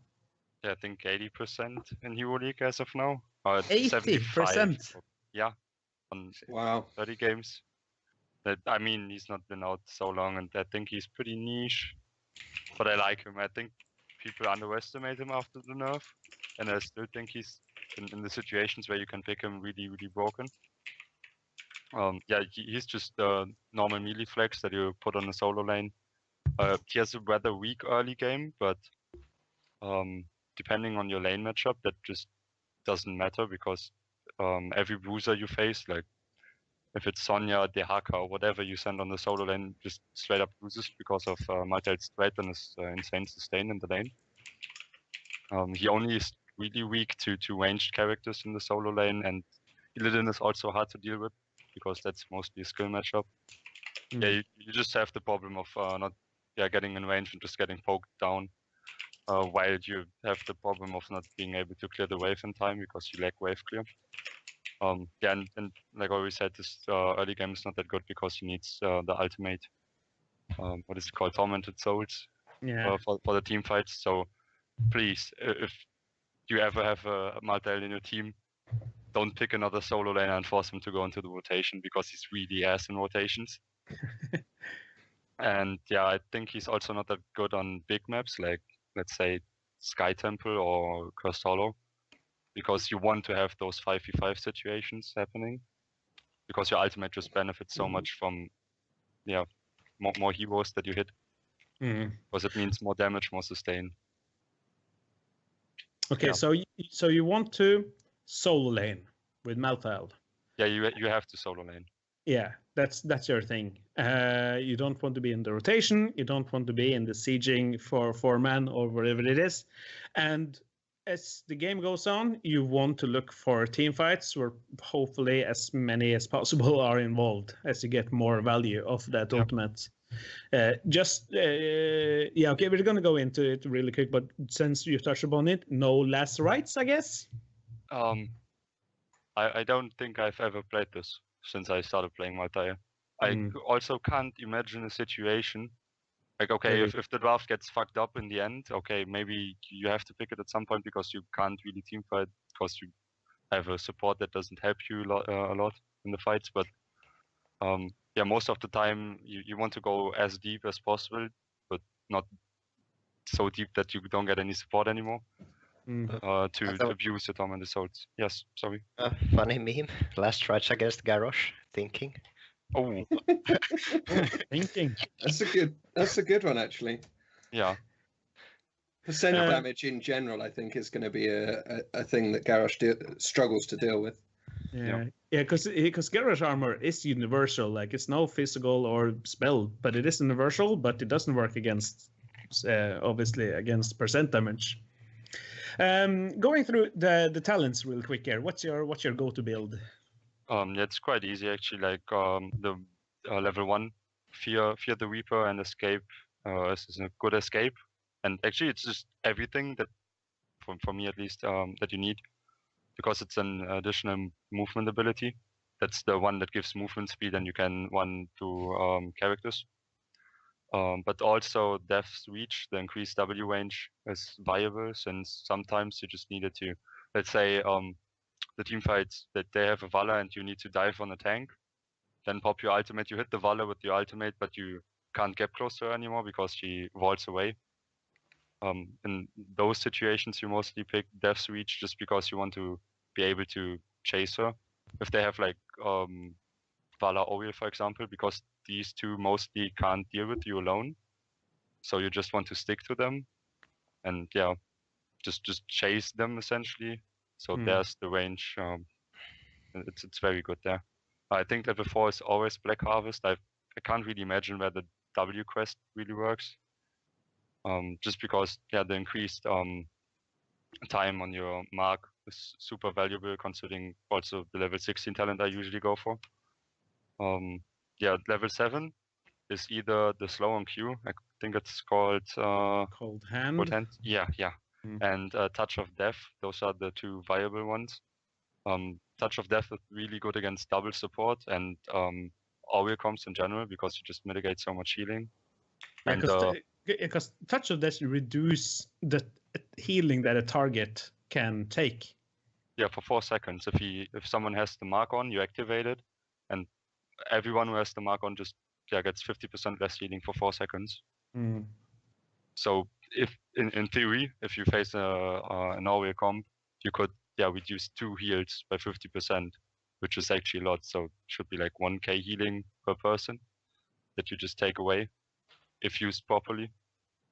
Yeah, I think 80% in EuroLeague as of now. 80%? Yeah, on 30 games. I mean, he's not been out so long, and I think he's pretty niche. But I like him. I think people underestimate him after the nerf, and I still think he's in the situations where you can pick him really, really broken. He's just the normal melee flex that you put on the solo lane. He has a rather weak early game, but depending on your lane matchup, that just doesn't matter because every bruiser you face, like if it's Sonya, Dehaka, or whatever you send on the solo lane, just straight up loses because of Malthael's threat and his insane sustain in the lane. He only is really weak to ranged characters in the solo lane, and Illidan is also hard to deal with because that's mostly a skill matchup. Yeah, you just have the problem of not getting in range and just getting poked down, while you have the problem of not being able to clear the wave in time because you lack wave clear. And like I always said, this early game is not that good because he needs the ultimate, what is it called, Tormented Souls, for the team fights. So please, if you ever have a Maltael in your team, don't pick another solo laner and force him to go into the rotation because he's really ass in rotations. And yeah, I think he's also not that good on big maps, like let's say Sky Temple or Cursed Hollow, because you want to have those 5v5 situations happening, because your ultimate just benefits so much from more heroes that you hit, because it means more damage, more sustain. Okay, so you want to solo lane with Malthael. Yeah, you have to solo lane. Yeah, that's your thing. You don't want to be in the rotation. You don't want to be in the sieging for 4-man or whatever it is. And as the game goes on, you want to look for team fights where hopefully as many as possible are involved, as you get more value of that ultimate. Okay, we're gonna go into it really quick, but since you touched upon it, no last rites, I guess. I don't think I've ever played this since I started playing Maltael. I also can't imagine a situation like, okay, if the draft gets fucked up in the end, okay, maybe you have to pick it at some point because you can't really team fight because you have a support that doesn't help you a lot in the fights. But most of the time you want to go as deep as possible, but not so deep that you don't get any support anymore. To abuse the Tormented Souls. Yes, sorry. Funny meme. Last rights against Garrosh. Thinking. Oh. Thinking. That's a good one, actually. Yeah. Percent damage in general, I think, is going to be a thing that Garrosh struggles to deal with. Yeah, because Garrosh armor is universal. Like, it's no physical or spell, but it is universal. But it doesn't work against, obviously, against percent damage. Going through the talents real quick here. What's your go-to build? It's quite easy actually. Like the level 1, fear the Reaper and escape is a good escape. And actually, it's just everything that, for me at least, that you need, because it's an additional movement ability. That's the one that gives movement speed, and you can run to characters. But also Death's Reach, the increased W range, is viable, since sometimes you just needed to, let's say, the team fights that they have a Valla and you need to dive on a tank, then pop your ultimate, you hit the Valla with your ultimate, but you can't get close to her anymore because she vaults away. In those situations, you mostly pick Death's Reach just because you want to be able to chase her. If they have like Valla Oriel, for example, because these two mostly can't deal with you alone, so you just want to stick to them, and just chase them essentially. So there's the range. It's very good there. I think level 4 is always Black Harvest. I can't really imagine where the W quest really works. Just because the increased time on your mark is super valuable, considering also the level 16 talent I usually go for. Level 7 is either the slow on Q. I think it's called Cold Hand. Cold Hand. Yeah. And Touch of Death. Those are the two viable ones. Touch of Death is really good against double support and Oriel comps in general, because you just mitigate so much healing. Because Touch of Death reduce the healing that a target can take. Yeah, for 4 seconds. If someone has the mark on, you activate it, and everyone who has the mark on just gets 50% less healing for 4 seconds. So if in theory, if you face an Oriel comp, you could reduce 2 heals by 50%, which is actually a lot. So it should be like 1k healing per person that you just take away if used properly.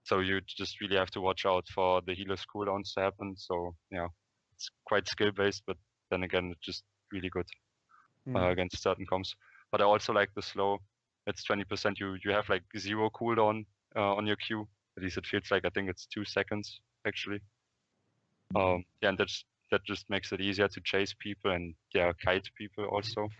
So you just really have to watch out for the healer's cooldowns to happen. So it's quite skill based, but then again, it's just really good against certain comps. But I also like the slow. It's 20%. You have like 0 cooldown on your Q. At least it feels like. I think it's 2 seconds actually. And that just makes it easier to chase people and kite people also.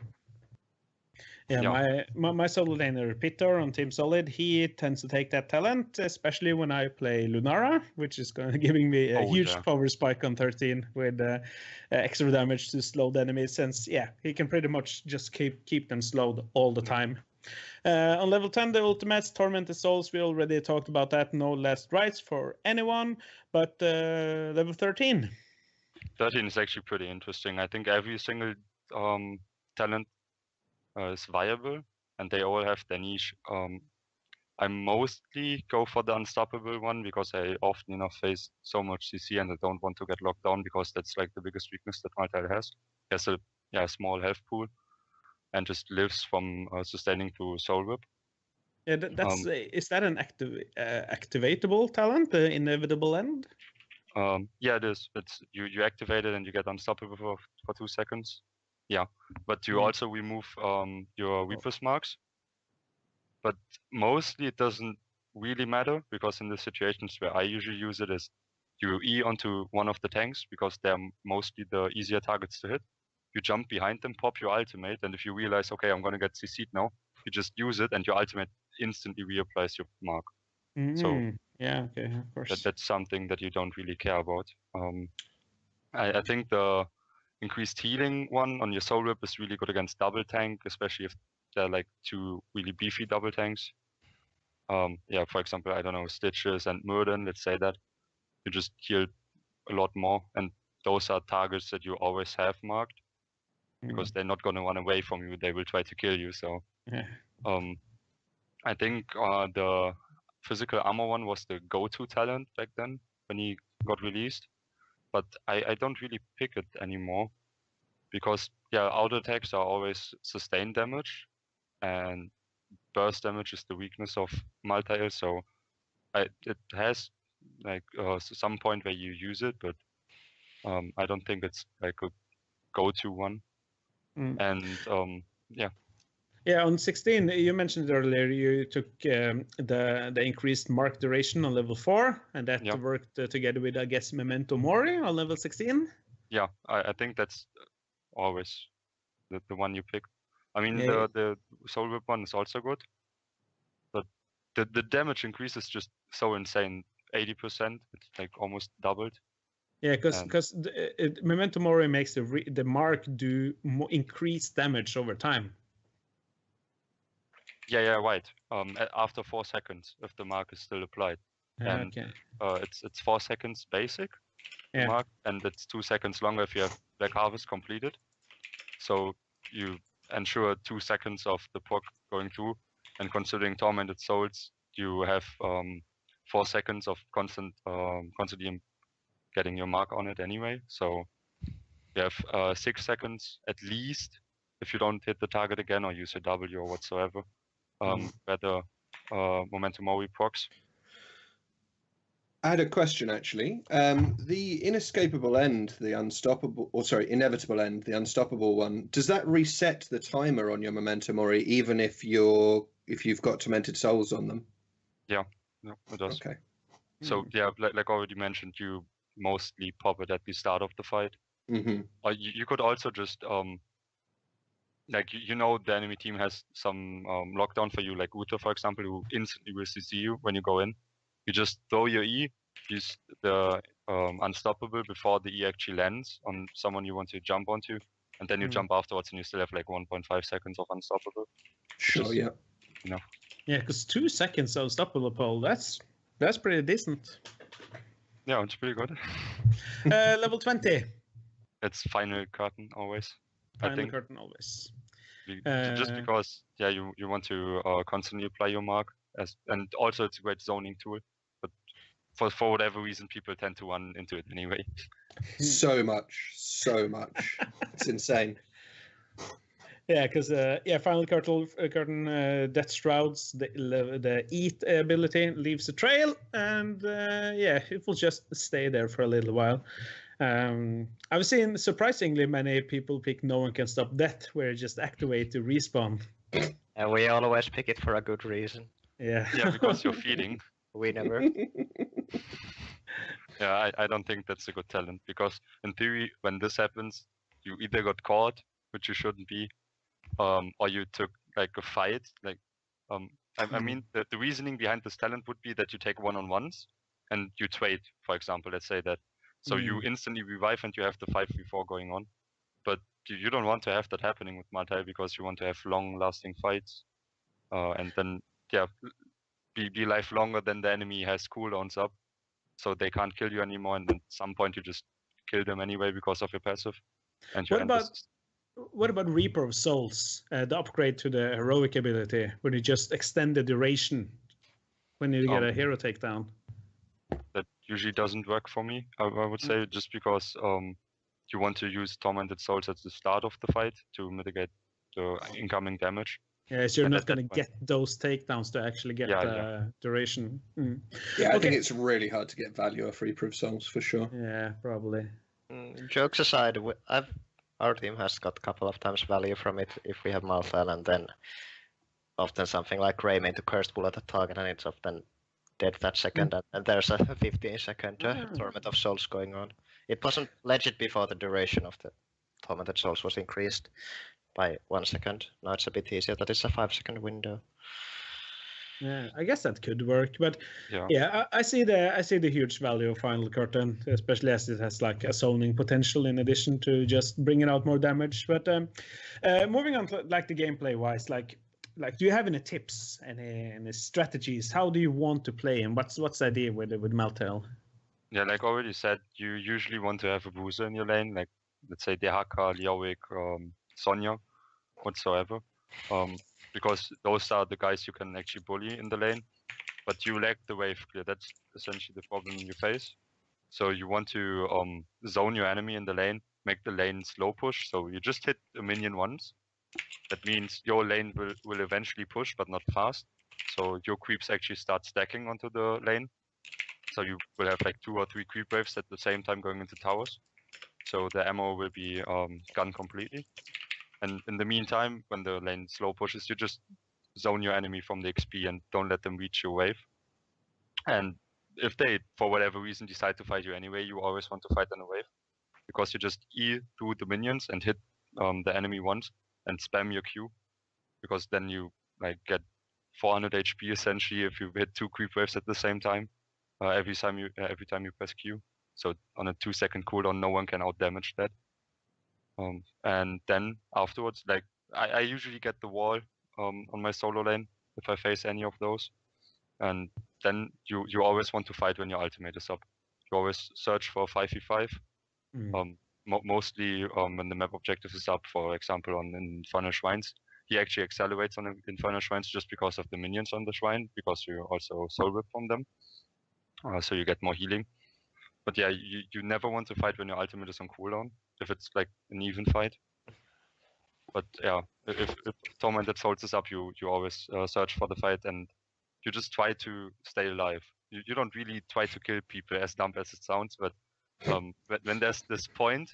Yeah, my solo laner Peter on Team Solid, he tends to take that talent, especially when I play Lunara, which is giving me a huge power spike on 13 with extra damage to slowed enemies. Since he can pretty much just keep them slowed all the time. On level 10, the ultimates, Tormented Souls, we already talked about that. No last rites for anyone, but level 13. 13 is actually pretty interesting. I think every single talent is viable, and they all have their niche. I mostly go for the unstoppable one because I often face so much CC and I don't want to get locked down because that's like the biggest weakness that Maltile has. He has a small health pool and just lives from sustaining to Soul Whip. Yeah, is that an activatable talent, the Inevitable End? Yeah, it is. It's you activate it and you get unstoppable for 2 seconds. Yeah, but you also remove your weakness marks. But mostly it doesn't really matter because in the situations where I usually use it is you E onto one of the tanks because they're mostly the easier targets to hit. You jump behind them, pop your ultimate, and if you realize, okay, I'm going to get CC'd now, you just use it and your ultimate instantly reapplies your mark. So yeah, okay, of course. That's something that you don't really care about. I think the increased healing one on your Soul Whip is really good against double tank, especially if they're like 2 really beefy double tanks. For example, I don't know, Stitches and Murden, let's say that. You just heal a lot more, and those are targets that you always have marked because they're not going to run away from you, they will try to kill you. So I think the physical armor one was the go-to talent back then when he got released, but I don't really pick it anymore because auto attacks are always sustained damage and burst damage is the weakness of Maltile, so it has like some point where you use it, but I don't think it's like a go-to one. And on 16, you mentioned earlier you took the increased mark duration on level 4, and that worked together with, I guess, Memento Mori on level 16? Yeah, I think that's always the one you pick. I mean, the Soul Whip one is also good, but the damage increase is just so insane. 80%, it's like almost doubled. Yeah, because Memento Mori makes the mark do increased damage over time. Yeah, right. After 4 seconds, if the mark is still applied, and it's 4 seconds basic, the mark, and it's 2 seconds longer if you have Black Harvest completed. So you ensure 2 seconds of the proc going through, and considering Tormented Souls, you have 4 seconds of constantly getting your mark on it anyway. So you have 6 seconds at least if you don't hit the target again or use a W or whatsoever. Better Momentum Mori procs. I had a question actually. The inescapable end, inevitable end, the unstoppable one. Does that reset the timer on your Memento Mori even if you've got Tormented Souls on them? Yeah, it does. Okay. So like already mentioned, you mostly pop it at the start of the fight. Or you could also just the enemy team has some lockdown for you, like Uta, for example, who instantly will CC you when you go in. You just throw your E, use the unstoppable before the E actually lands on someone you want to jump onto, and then you jump afterwards, and you still have like 1.5 seconds of unstoppable. Sure, yeah. Yeah, because 2 seconds of unstoppable pole, that's pretty decent. Yeah, it's pretty good. Level 20. It's final curtain always. Final curtain always. Just because you want to constantly apply your mark, and also it's a great zoning tool, but for whatever reason people tend to run into it anyway. So much. It's insane. Yeah, because final curtain Death Shrouds, the eat ability leaves a trail, and it will just stay there for a little while. I've seen surprisingly many people pick No One Can Stop Death, where you just activate to respawn. And we always pick it for a good reason. Yeah. Yeah, because you're feeding. We never. Yeah, I don't think that's a good talent, because in theory, when this happens, you either got caught, which you shouldn't be, or you took like a fight, like I mean the reasoning behind this talent would be that you take one-on-ones and you trade, for example, let's say that. So you instantly revive and you have the 5v4 going on. But you don't want to have that happening with multi because you want to have long-lasting fights, and then be life longer than the enemy has cooldowns up, so they can't kill you anymore. And at some point you just kill them anyway because of your passive. And what about Reaper of Souls, the upgrade to the heroic ability, when you just extend the duration when you get a hero takedown? That usually doesn't work for me. I would say, just because you want to use Tormented Souls at the start of the fight to mitigate the incoming damage. Yeah, so you're not going to get those takedowns to actually get duration. Yeah, I think it's really hard to get value off Reaper of Souls, for sure. Yeah, probably. Jokes aside, our team has got a couple of times value from it if we have Malthael, and then often something like Ray into Cursed Bullet at target, and it's often dead that second, and there's a 15-second Torment of Souls going on. It wasn't legit before the duration of the Tormented Souls was increased by 1 second. Now it's a bit easier. That is a 5-second window. Yeah, I guess that could work, but I see the huge value of Final Curtain, especially as it has like a zoning potential in addition to just bringing out more damage. But moving on to like the gameplay wise, like do you have any tips, any strategies? How do you want to play, and what's the idea with Malthael? Yeah, like already said, you usually want to have a bruiser in your lane, like let's say Dehaka, Leoric, Sonya, whatsoever. Because those are the guys you can actually bully in the lane, but you lack the wave clear. That's essentially the problem you face. So you want to zone your enemy in the lane, make the lane slow push. So you just hit a minion once. That means your lane will eventually push, but not fast. So your creeps actually start stacking onto the lane. So you will have like 2 or 3 creep waves at the same time going into towers. So the ammo will be gone completely. And in the meantime, when the lane slow pushes, you just zone your enemy from the XP and don't let them reach your wave. And if they, for whatever reason, decide to fight you anyway, you always want to fight on a wave, because you just E through the minions and hit the enemy once and spam your Q, because then you like get 400 HP essentially if you hit 2 creep waves at the same time. Every time you press Q. So on a 2-second cooldown, no one can out damage that. And then afterwards, like I usually get the wall on my solo lane if I face any of those, and then you always want to fight when your ultimate is up. You always search for 5v5. Mostly when the map objective is up. For example, on Infernal Shrines, he actually accelerates on Infernal Shrines just because of the minions on the shrine, because you also soul whip from them, so you get more healing. But yeah, you never want to fight when your ultimate is on cooldown, if it's like an even fight. But yeah, if Tormented Souls is up, you always search for the fight, and you just try to stay alive. You don't really try to kill people, as dumb as it sounds, but when there's this point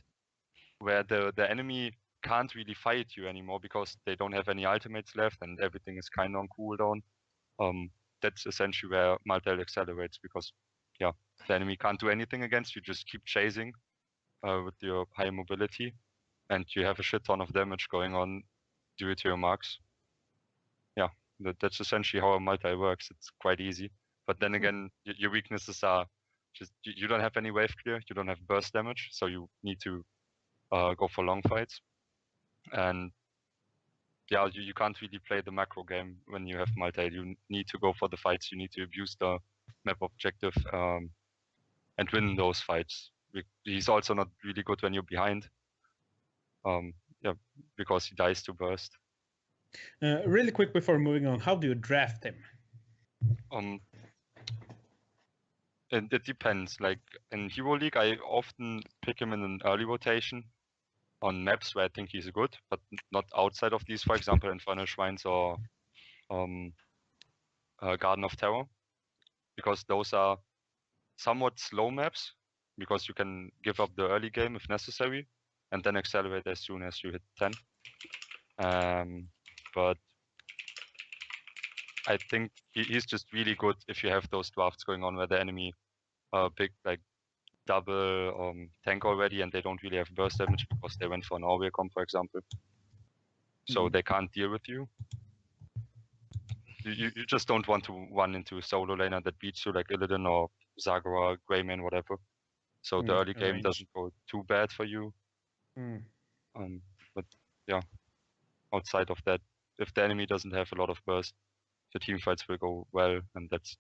where the enemy can't really fight you anymore because they don't have any ultimates left and everything is kind of on cooldown, that's essentially where Malthael accelerates, because the enemy can't do anything against you, just keep chasing with your high mobility, and you have a shit ton of damage going on due to your marks. Yeah, that's essentially how a Malthael works. It's quite easy. But then again, your weaknesses are just you don't have any wave clear, you don't have burst damage, so you need to go for long fights. And yeah, you can't really play the macro game when you have Malthael. You need to go for the fights, you need to abuse the map objective and win those fights. He's also not really good when you're behind, because he dies to burst. Really quick before moving on, how do you draft him? It depends. Like in Hero League, I often pick him in an early rotation on maps where I think he's good, but not outside of these. For example, Infernal Shrines or Garden of Terror, because those are somewhat slow maps, because you can give up the early game if necessary and then accelerate as soon as you hit 10. But I think he's just really good if you have those drafts going on where the enemy big like double tank already and they don't really have burst damage because they went for an Orwell comp, for example. So they can't deal with you. You just don't want to run into a solo laner that beats you like Illidan or Zagora, Greymane, whatever. So the early game doesn't go too bad for you. But yeah, outside of that, if the enemy doesn't have a lot of burst, the team fights will go well, and that's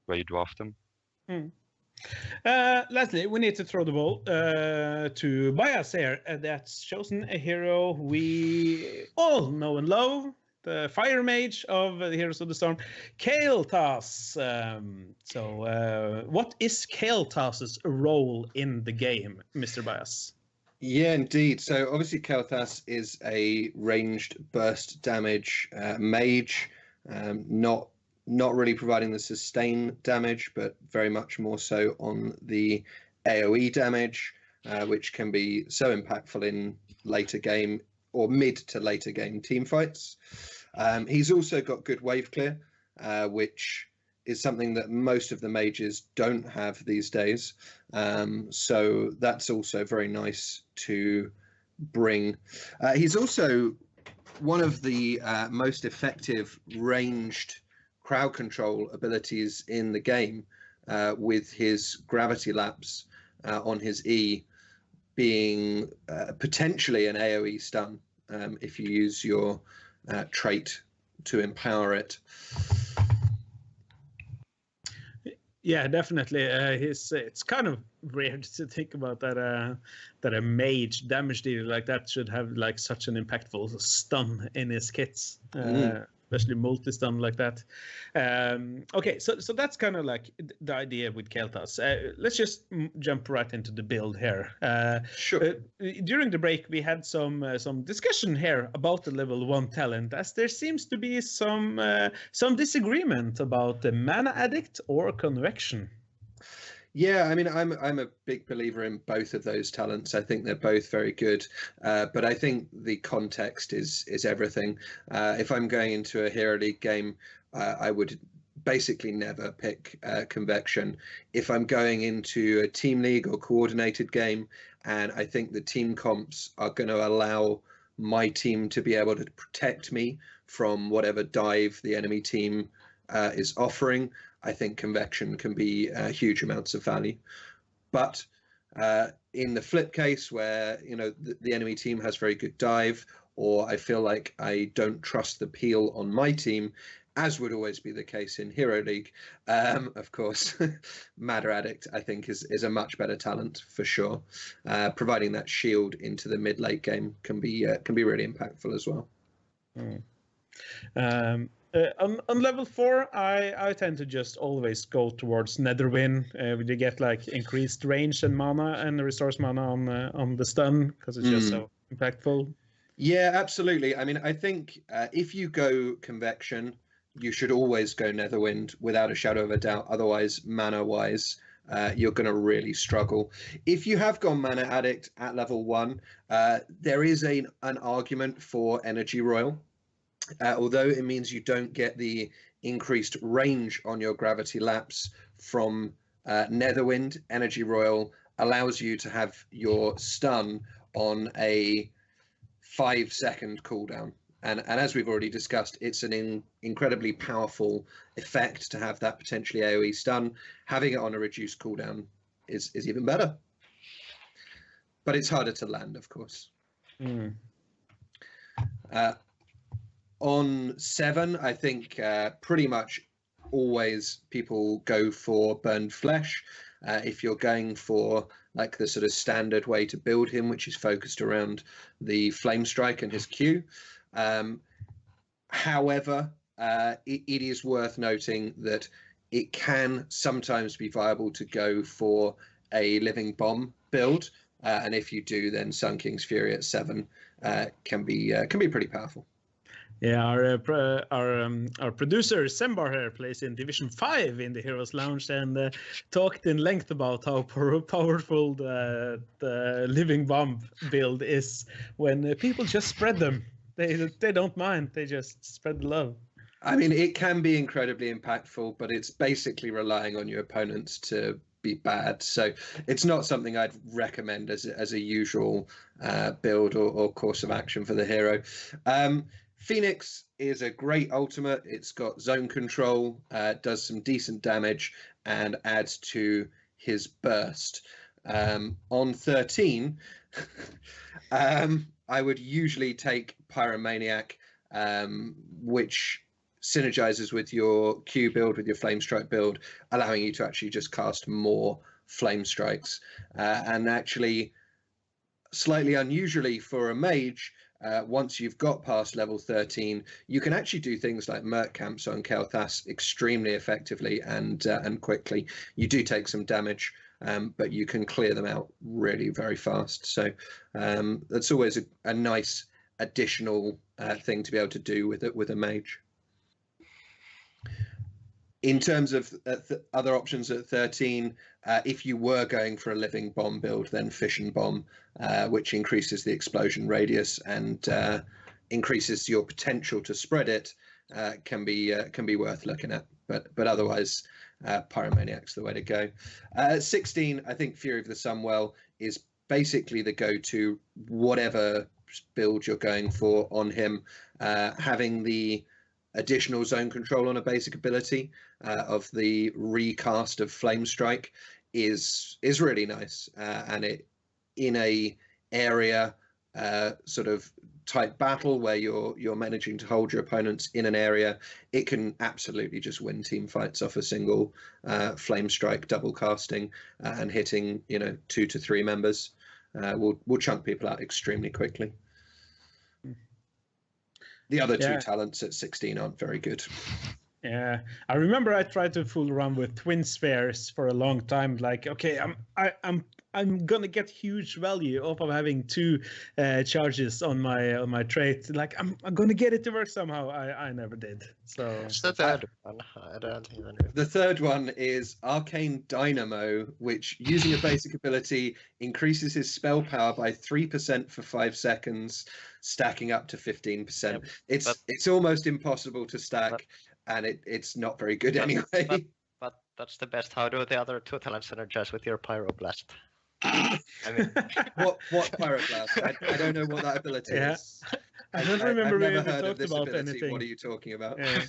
where you draft them. Lastly, we need to throw the ball to Bayaz here. That's chosen a hero we all know and love, the Fire Mage of the Heroes of the Storm, Kael'thas. What is Kael'thas's role in the game, Mr. Bayaz? Yeah, indeed. So obviously Kael'thas is a ranged burst damage mage, not really providing the sustain damage, but very much more so on the AoE damage, which can be so impactful in later game or mid to later game team fights. He's also got good wave clear, which is something that most of the mages don't have these days. So that's also very nice to bring. He's also one of the most effective ranged crowd control abilities in the game, with his gravity lapse on his E being potentially an AoE stun if you use your trait to empower it. Yeah, definitely. It's kind of weird to think about that a mage damage dealer like that should have like such an impactful stun in his kits. Especially multi-stun like that. Okay, so that's kind of like the idea with Kael'thas. Let's just jump right into the build here. Sure. During the break, we had some discussion here about the level 1 talent, as there seems to be some disagreement about the Mana Addict or Convection. Yeah, I mean, I'm a big believer in both of those talents. I think they're both very good, but I think the context is everything. If I'm going into a Hero League game, I would basically never pick Convection. If I'm going into a team league or coordinated game, and I think the team comps are going to allow my team to be able to protect me from whatever dive the enemy team is offering, I think Convection can be huge amounts of value. But in the flip case where the enemy team has very good dive, or I feel like I don't trust the peel on my team, as would always be the case in Hero League, of course, Mana Addict I think is a much better talent for sure. Providing that shield into the mid-late game can be really impactful as well. On level 4, I tend to just always go towards Netherwind. You get like increased range and mana and restores mana on the stun because it's just so impactful. Yeah, absolutely. I mean, I think if you go Convection, you should always go Netherwind without a shadow of a doubt. Otherwise, mana-wise, you're going to really struggle. If you have gone Mana Addict at level 1, there is an argument for Energy Royal. Although it means you don't get the increased range on your gravity lapse from Netherwind, Energy Royal allows you to have your stun on a 5-second cooldown. And as we've already discussed, it's an incredibly powerful effect to have that potentially AoE stun. Having it on a reduced cooldown is even better. But it's harder to land, of course. On 7, I think pretty much always people go for Burned Flesh. If you're going for like the sort of standard way to build him, which is focused around the Flame Strike and his Q. However, it is worth noting that it can sometimes be viable to go for a Living Bomb build. And if you do, then Sun King's Fury at 7 can be pretty powerful. Yeah, our producer Sembar here plays in Division 5 in the Heroes Lounge and talked in length about how powerful the Living Bomb build is when people just spread them. They don't mind. They just spread the love. I mean, it can be incredibly impactful, but it's basically relying on your opponents to be bad. So it's not something I'd recommend as a usual build or course of action for the hero. Phoenix is a great ultimate. It's got zone control, does some decent damage, and adds to his burst. On 13, I would usually take Pyromaniac, which synergizes with your Q build, with your Flame Strike build, allowing you to actually just cast more Flame Strikes. And actually, slightly unusually for a mage, once you've got past level 13, you can actually do things like Merc Camps on Kel'Thas extremely effectively and quickly. You do take some damage, but you can clear them out really very fast. So that's always a nice additional thing to be able to do with a mage. In terms of other options at 13, if you were going for a living bomb build, then Fission Bomb, which increases the explosion radius and increases your potential to spread it, can be worth looking at. But otherwise, Pyromaniac's the way to go. At 16, I think Fury of the Sunwell is basically the go-to whatever build you're going for on him. Having the additional zone control on a basic ability of the recast of Flame Strike is really nice, and it in a area sort of type battle where you're managing to hold your opponents in an area, it can absolutely just win team fights off a single Flame Strike double casting and hitting 2 to 3 members. Will chunk people out extremely quickly. The other two talents at 16 aren't very good. Yeah, I remember I tried to fool around with Twin Spheres for a long time. Like, okay, I'm gonna get huge value off of having 2 charges on my trait. Like, I'm gonna get it to work somehow. I never did. So What's the third one? I don't even know. The third one is Arcane Dynamo, which, using a basic ability, increases his spell power by 3% for 5 seconds, stacking up to 15%. Yep, it's almost impossible to stack, and it's not very good anyway. But that's the best. How do the other 2 talents synergize with your Pyroblast? I mean, what Pyroblast? I don't know what that ability is. I don't remember I've we never ever heard of talked this about ability. anything. What are you talking about? Yeah.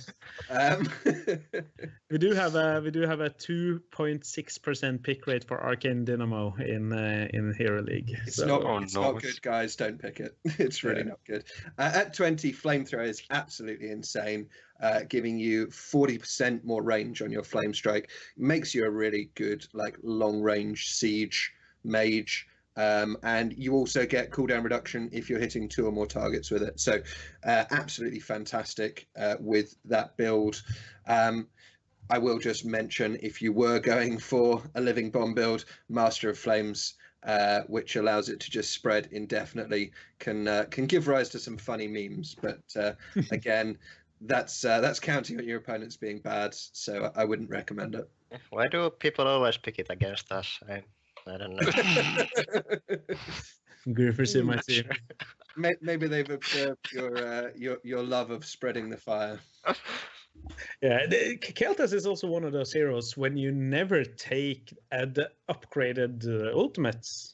We do have a 2.6% pick rate for Arcane Dynamo in Hero League. It's not good, guys. Don't pick it. It's really not good. At 20, Flamethrower is absolutely insane, giving you 40% more range on your Flame Strike. Makes you a really good long range siege mage. And you also get cooldown reduction if you're hitting 2 or more targets with it. So absolutely fantastic with that build. I will just mention, if you were going for a living bomb build, Master of Flames, which allows it to just spread indefinitely, can give rise to some funny memes. But again, that's counting on your opponents being bad, so I wouldn't recommend it. why do people always pick it against us? I don't know. Griffers in my team. Maybe they've observed your love of spreading the fire. Yeah, Kel'Thas is also one of those heroes when you never take the upgraded ultimates.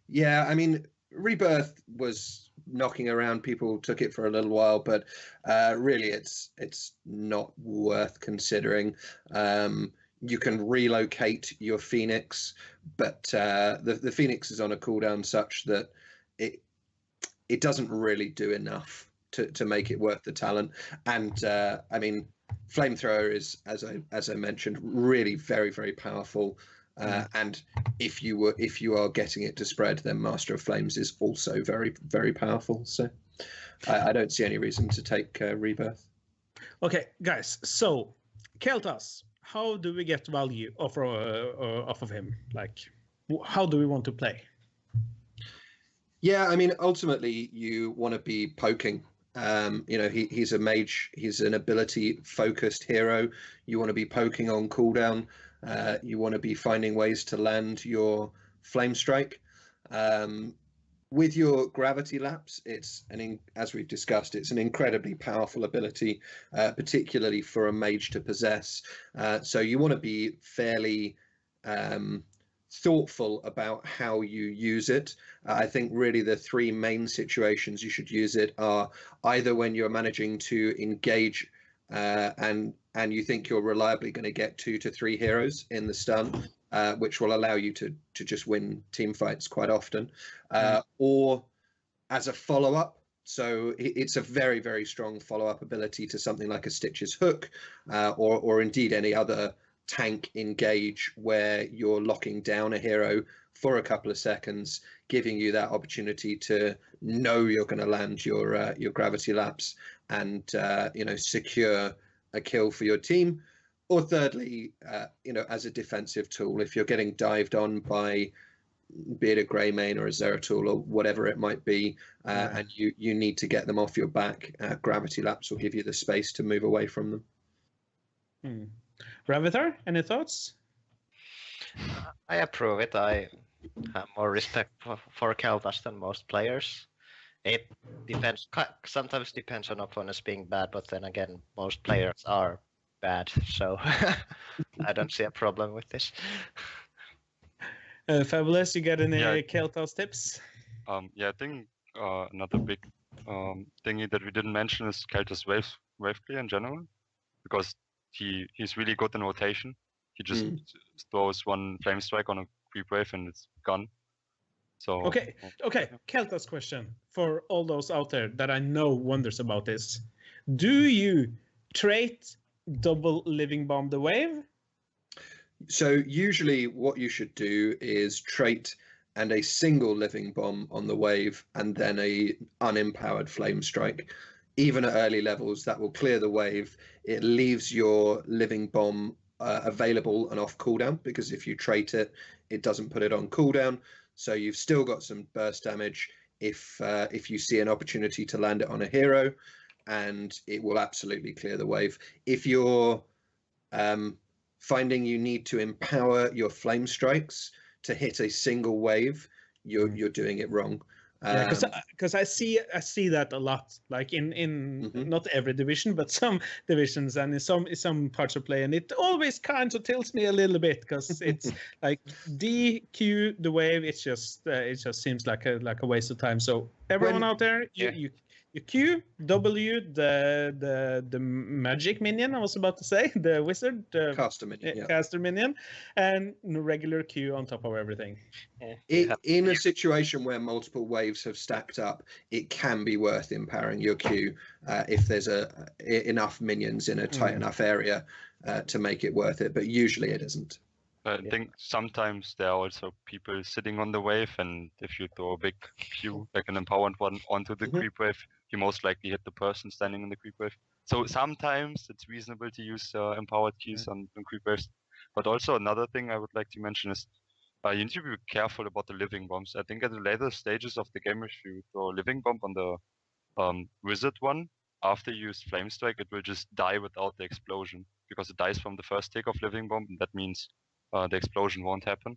Yeah, I mean, Rebirth was knocking around. People took it for a little while, but really, it's not worth considering. You can relocate your Phoenix, but the Phoenix is on a cooldown such that it doesn't really do enough to make it worth the talent. And I mean, Flamethrower is, as I mentioned, really very, very powerful. And if you are getting it to spread, then Master of Flames is also very, very powerful. So I don't see any reason to take Rebirth. Okay, guys. So Kel'Thas, how do we get value off of him? Like, how do we want to play? Yeah, I mean, ultimately, you want to be poking. He's a mage. He's an ability-focused hero. You want to be poking on cooldown. You want to be finding ways to land your Flame Strike. With your Gravity Lapse, as we've discussed, it's an incredibly powerful ability, particularly for a mage to possess. So you want to be fairly thoughtful about how you use it. I think really the three main situations you should use it are either when you're managing to engage and you think you're reliably going to get 2 to 3 heroes in the stun, which will allow you to just win team fights quite often, or as a follow-up. So it's a very, very strong follow-up ability to something like a Stitch's Hook, or indeed any other tank engage where you're locking down a hero for a couple of seconds, giving you that opportunity to know you're going to land your gravity lapse and secure a kill for your team. Or thirdly, as a defensive tool, if you're getting dived on by, be it a Greymane or a Zeratul or whatever it might be, and you need to get them off your back, gravity lapse will give you the space to move away from them. Ravatar, any thoughts? I approve it. I have more respect for Keltas than most players. It sometimes depends on opponents being bad, but then again, most players are bad, so I don't see a problem with this. Fabulous, you got any Keltas tips? I think another big thingy that we didn't mention is Keltas wave clear in general, because he's really good in rotation. He just throws one flame strike on a creep wave and it's gone. So okay. Keltas question for all those out there that I know wonders about this: do you trait double living bomb the wave? So usually what you should do is trait and a single living bomb on the wave, and then a unempowered flame strike. Even at early levels, that will clear the wave. It leaves your living bomb available and off cooldown, because if you trait it, it doesn't put it on cooldown. So you've still got some burst damage if you see an opportunity to land it on a hero, and it will absolutely clear the wave. If you're finding you need to empower your flame strikes to hit a single wave, you're doing it wrong. Because I see that a lot, like in not every division, but some divisions and in some parts of play, and it always kind of tilts me a little bit, because it's like DQ the wave. It just seems like a waste of time. So everyone out there, you Q W the magic minion. I was about to say the wizard caster minion, caster minion, and regular Q on top of everything. In a situation where multiple waves have stacked up, it can be worth empowering your Q if there's enough minions in a tight enough area to make it worth it. But usually it isn't. I think sometimes there are also people sitting on the wave, and if you throw a big Q, like an empowered one, onto the creep wave, you most likely hit the person standing in the creep wave. So sometimes it's reasonable to use empowered Qs on creep waves. But also another thing I would like to mention is you need to be careful about the living bombs. I think at the later stages of the game, if you throw a living bomb on the wizard one, after you use flame strike, it will just die without the explosion, because it dies from the first tick of living bomb, and that means the explosion won't happen.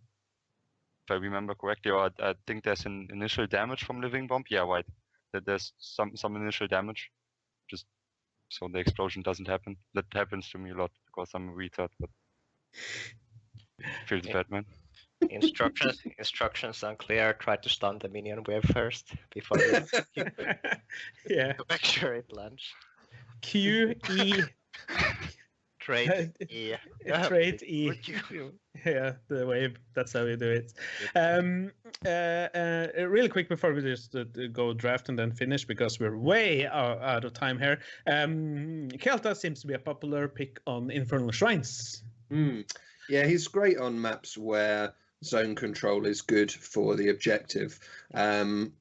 If I remember correctly, or I think there's an initial damage from living bomb. Yeah, right. That there's some initial damage, just so the explosion doesn't happen. That happens to me a lot because I'm a retard, but feels bad, man. Instructions unclear. Try to stun the minion wave first before you to make sure it lands. Q E. Trait E. Trait E. Yeah, the wave. That's how we do it. Really quick before we just go draft and then finish, because we're way out of time here. Kelta seems to be a popular pick on Infernal Shrines. Yeah, he's great on maps where zone control is good for the objective.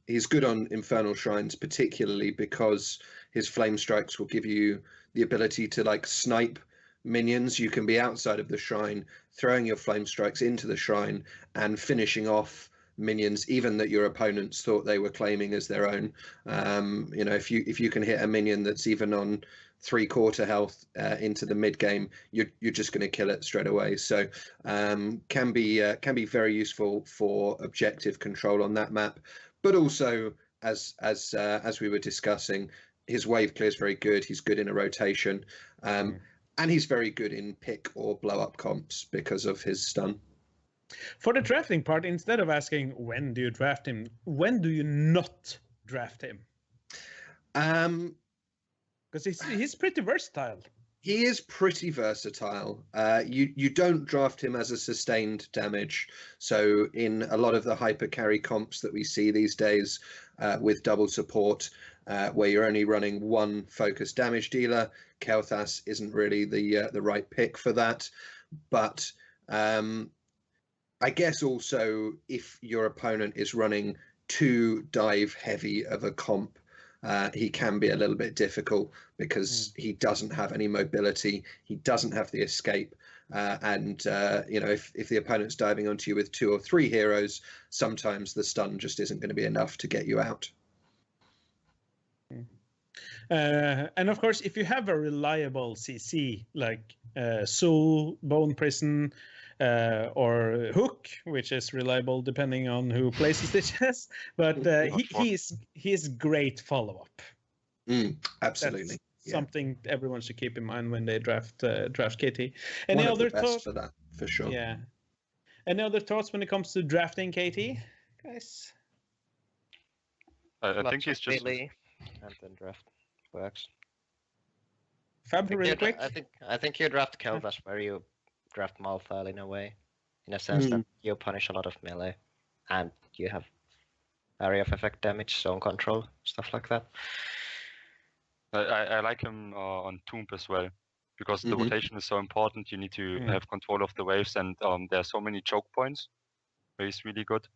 He's good on Infernal Shrines, particularly because his flame strikes will give you the ability to snipe minions. You can be outside of the shrine, throwing your flame strikes into the shrine and finishing off minions, even that your opponents thought they were claiming as their own. If you can hit a minion that's even on 3/4 health into the mid game, you're just going to kill it straight away. So can be very useful for objective control on that map. But also, as we were discussing, his wave clear is very good. He's good in a rotation. And he's very good in pick or blow up comps because of his stun. For the drafting part, instead of asking when do you draft him, when do you not draft him? Because he's pretty versatile. He is pretty versatile. You don't draft him as a sustained damage. So in a lot of the hyper carry comps that we see these days with double support, where you're only running one focused damage dealer, Kael'thas isn't really the right pick for that. But I guess also if your opponent is running too dive heavy of a comp, he can be a little bit difficult because he doesn't have any mobility. He doesn't have the escape. And if the opponent's diving onto you with 2 or 3 heroes, sometimes the stun just isn't going to be enough to get you out. And of course, if you have a reliable CC like Soul, Bone Prison, or Hook, which is reliable depending on who places stitches, but he's great follow-up. Absolutely. That's something everyone should keep in mind when they draft KT. Any other thoughts for that, for sure? Yeah. Any other thoughts when it comes to drafting KT, guys? I think he's just really, and then draft works. Fab, really quick. I think you draft Kael'thas where you draft Malthael in a way, in a sense that you punish a lot of melee, and you have area of effect damage, zone control, stuff like that. I like him on Tomb as well, because the rotation is so important. You need to have control of the waves, and there are so many choke points where he's really good.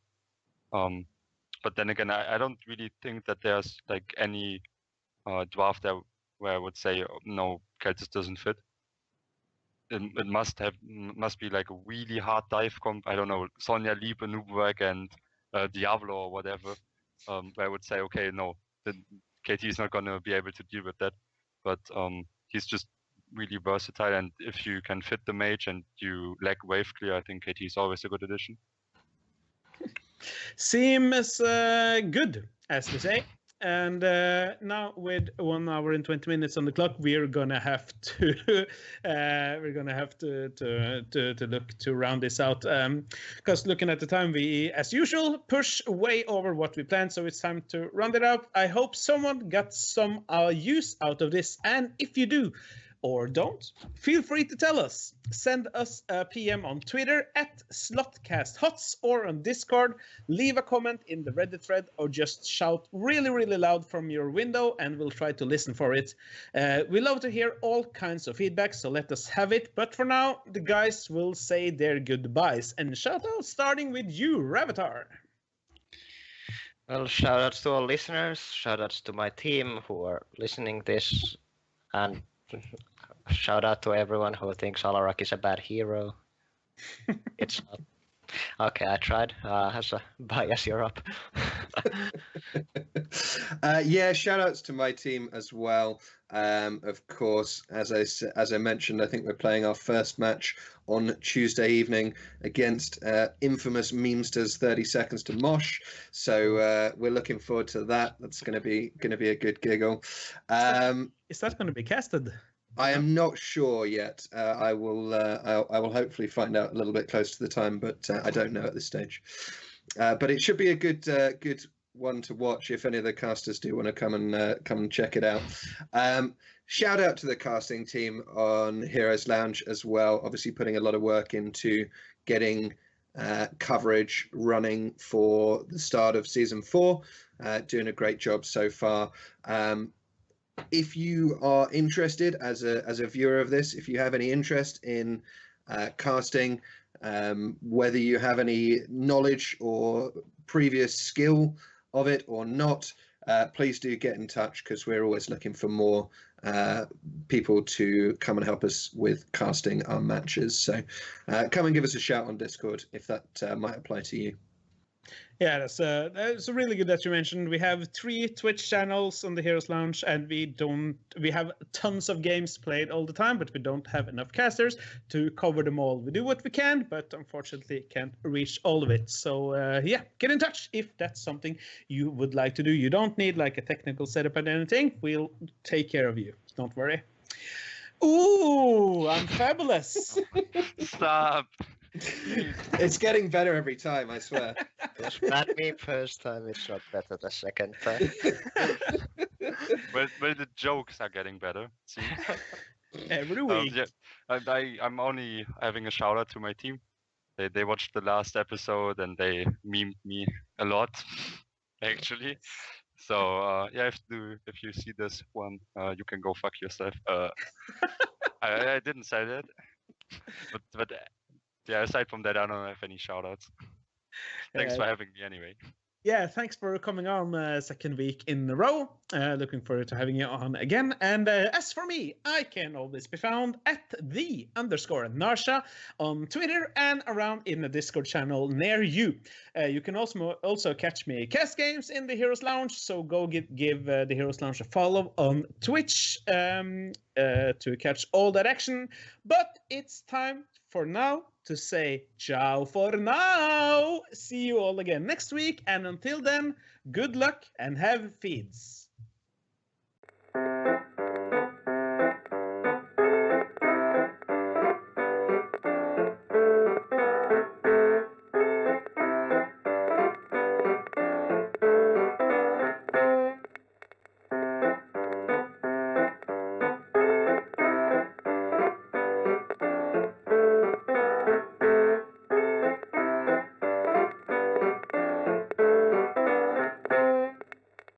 But then again, I don't really think that there's like any draft there where I would say no, Kael'thas doesn't fit. It must be like a really hard dive comp. I don't know, Sonya, Liebe, Nubuak, and Diablo or whatever. Where I would say, okay, no, KT is not going to be able to deal with that. But he's just really versatile, and if you can fit the mage and you lack wave clear, I think KT is always a good addition. Seems good, as we say. And now, with 1 hour and 20 minutes on the clock, we're gonna have to look to round this out. Because looking at the time, we, as usual, push way over what we planned. So it's time to round it up. I hope someone got some use out of this, and if you do, or don't, feel free to tell us. Send us a PM on Twitter @Slothcast or on Discord. Leave a comment in the Reddit thread, or just shout really, really loud from your window, and we'll try to listen for it. We love to hear all kinds of feedback, so let us have it. But for now, the guys will say their goodbyes. And shout out starting with you, Ravatar. Well, shout outs to all listeners, shout outs to my team who are listening this, and shout out to everyone who thinks Alarak is a bad hero. It's not. Okay, I tried. As a Bayaz, you're up. Yeah, shout outs to my team as well. Of course, as I mentioned, I think we're playing our first match on Tuesday evening against infamous Memesters 30 Seconds to Mosh. So we're looking forward to that. That's going to be a good giggle. Is that going to be casted? I am not sure yet. I will hopefully find out a little bit close to the time, but I don't know at this stage. But it should be a good one to watch if any of the casters do want to come and check it out. Shout out to the casting team on Heroes Lounge as well. Obviously, putting a lot of work into getting coverage running for the start of season 4. Doing a great job so far. If you are interested as a viewer of this, if you have any interest in casting, whether you have any knowledge or previous skill of it or not, please do get in touch, because we're always looking for more people to come and help us with casting our matches. So come and give us a shout on Discord if that might apply to you. Yeah, that's really good that you mentioned. We have 3 Twitch channels on the Heroes Lounge, and we have tons of games played all the time, but we don't have enough casters to cover them all. We do what we can, but unfortunately can't reach all of it. So yeah, get in touch if that's something you would like to do. You don't need like a technical setup and anything. We'll take care of you. Don't worry. Ooh, I'm fabulous. Stop. It's getting better every time, I swear. It was bad me first time, it's not better the second time. Well, the jokes are getting better. It seems. Every week. Yeah, I'm only having a shout out to my team. They watched the last episode and they memed me a lot, actually. So yeah, if you see this one, you can go fuck yourself. I didn't say that, but yeah. Aside from that, I don't have any shout outs. Thanks for having me anyway. Yeah, thanks for coming on second week in a row. Looking forward to having you on again. And as for me, I can always be found at _Narsha on Twitter and around in the Discord channel near you. You can also catch me cast games in the Heroes Lounge, so go give the Heroes Lounge a follow on Twitch to catch all that action. But it's time for now to say ciao for now. See you all again next week, and until then, good luck and have feeds.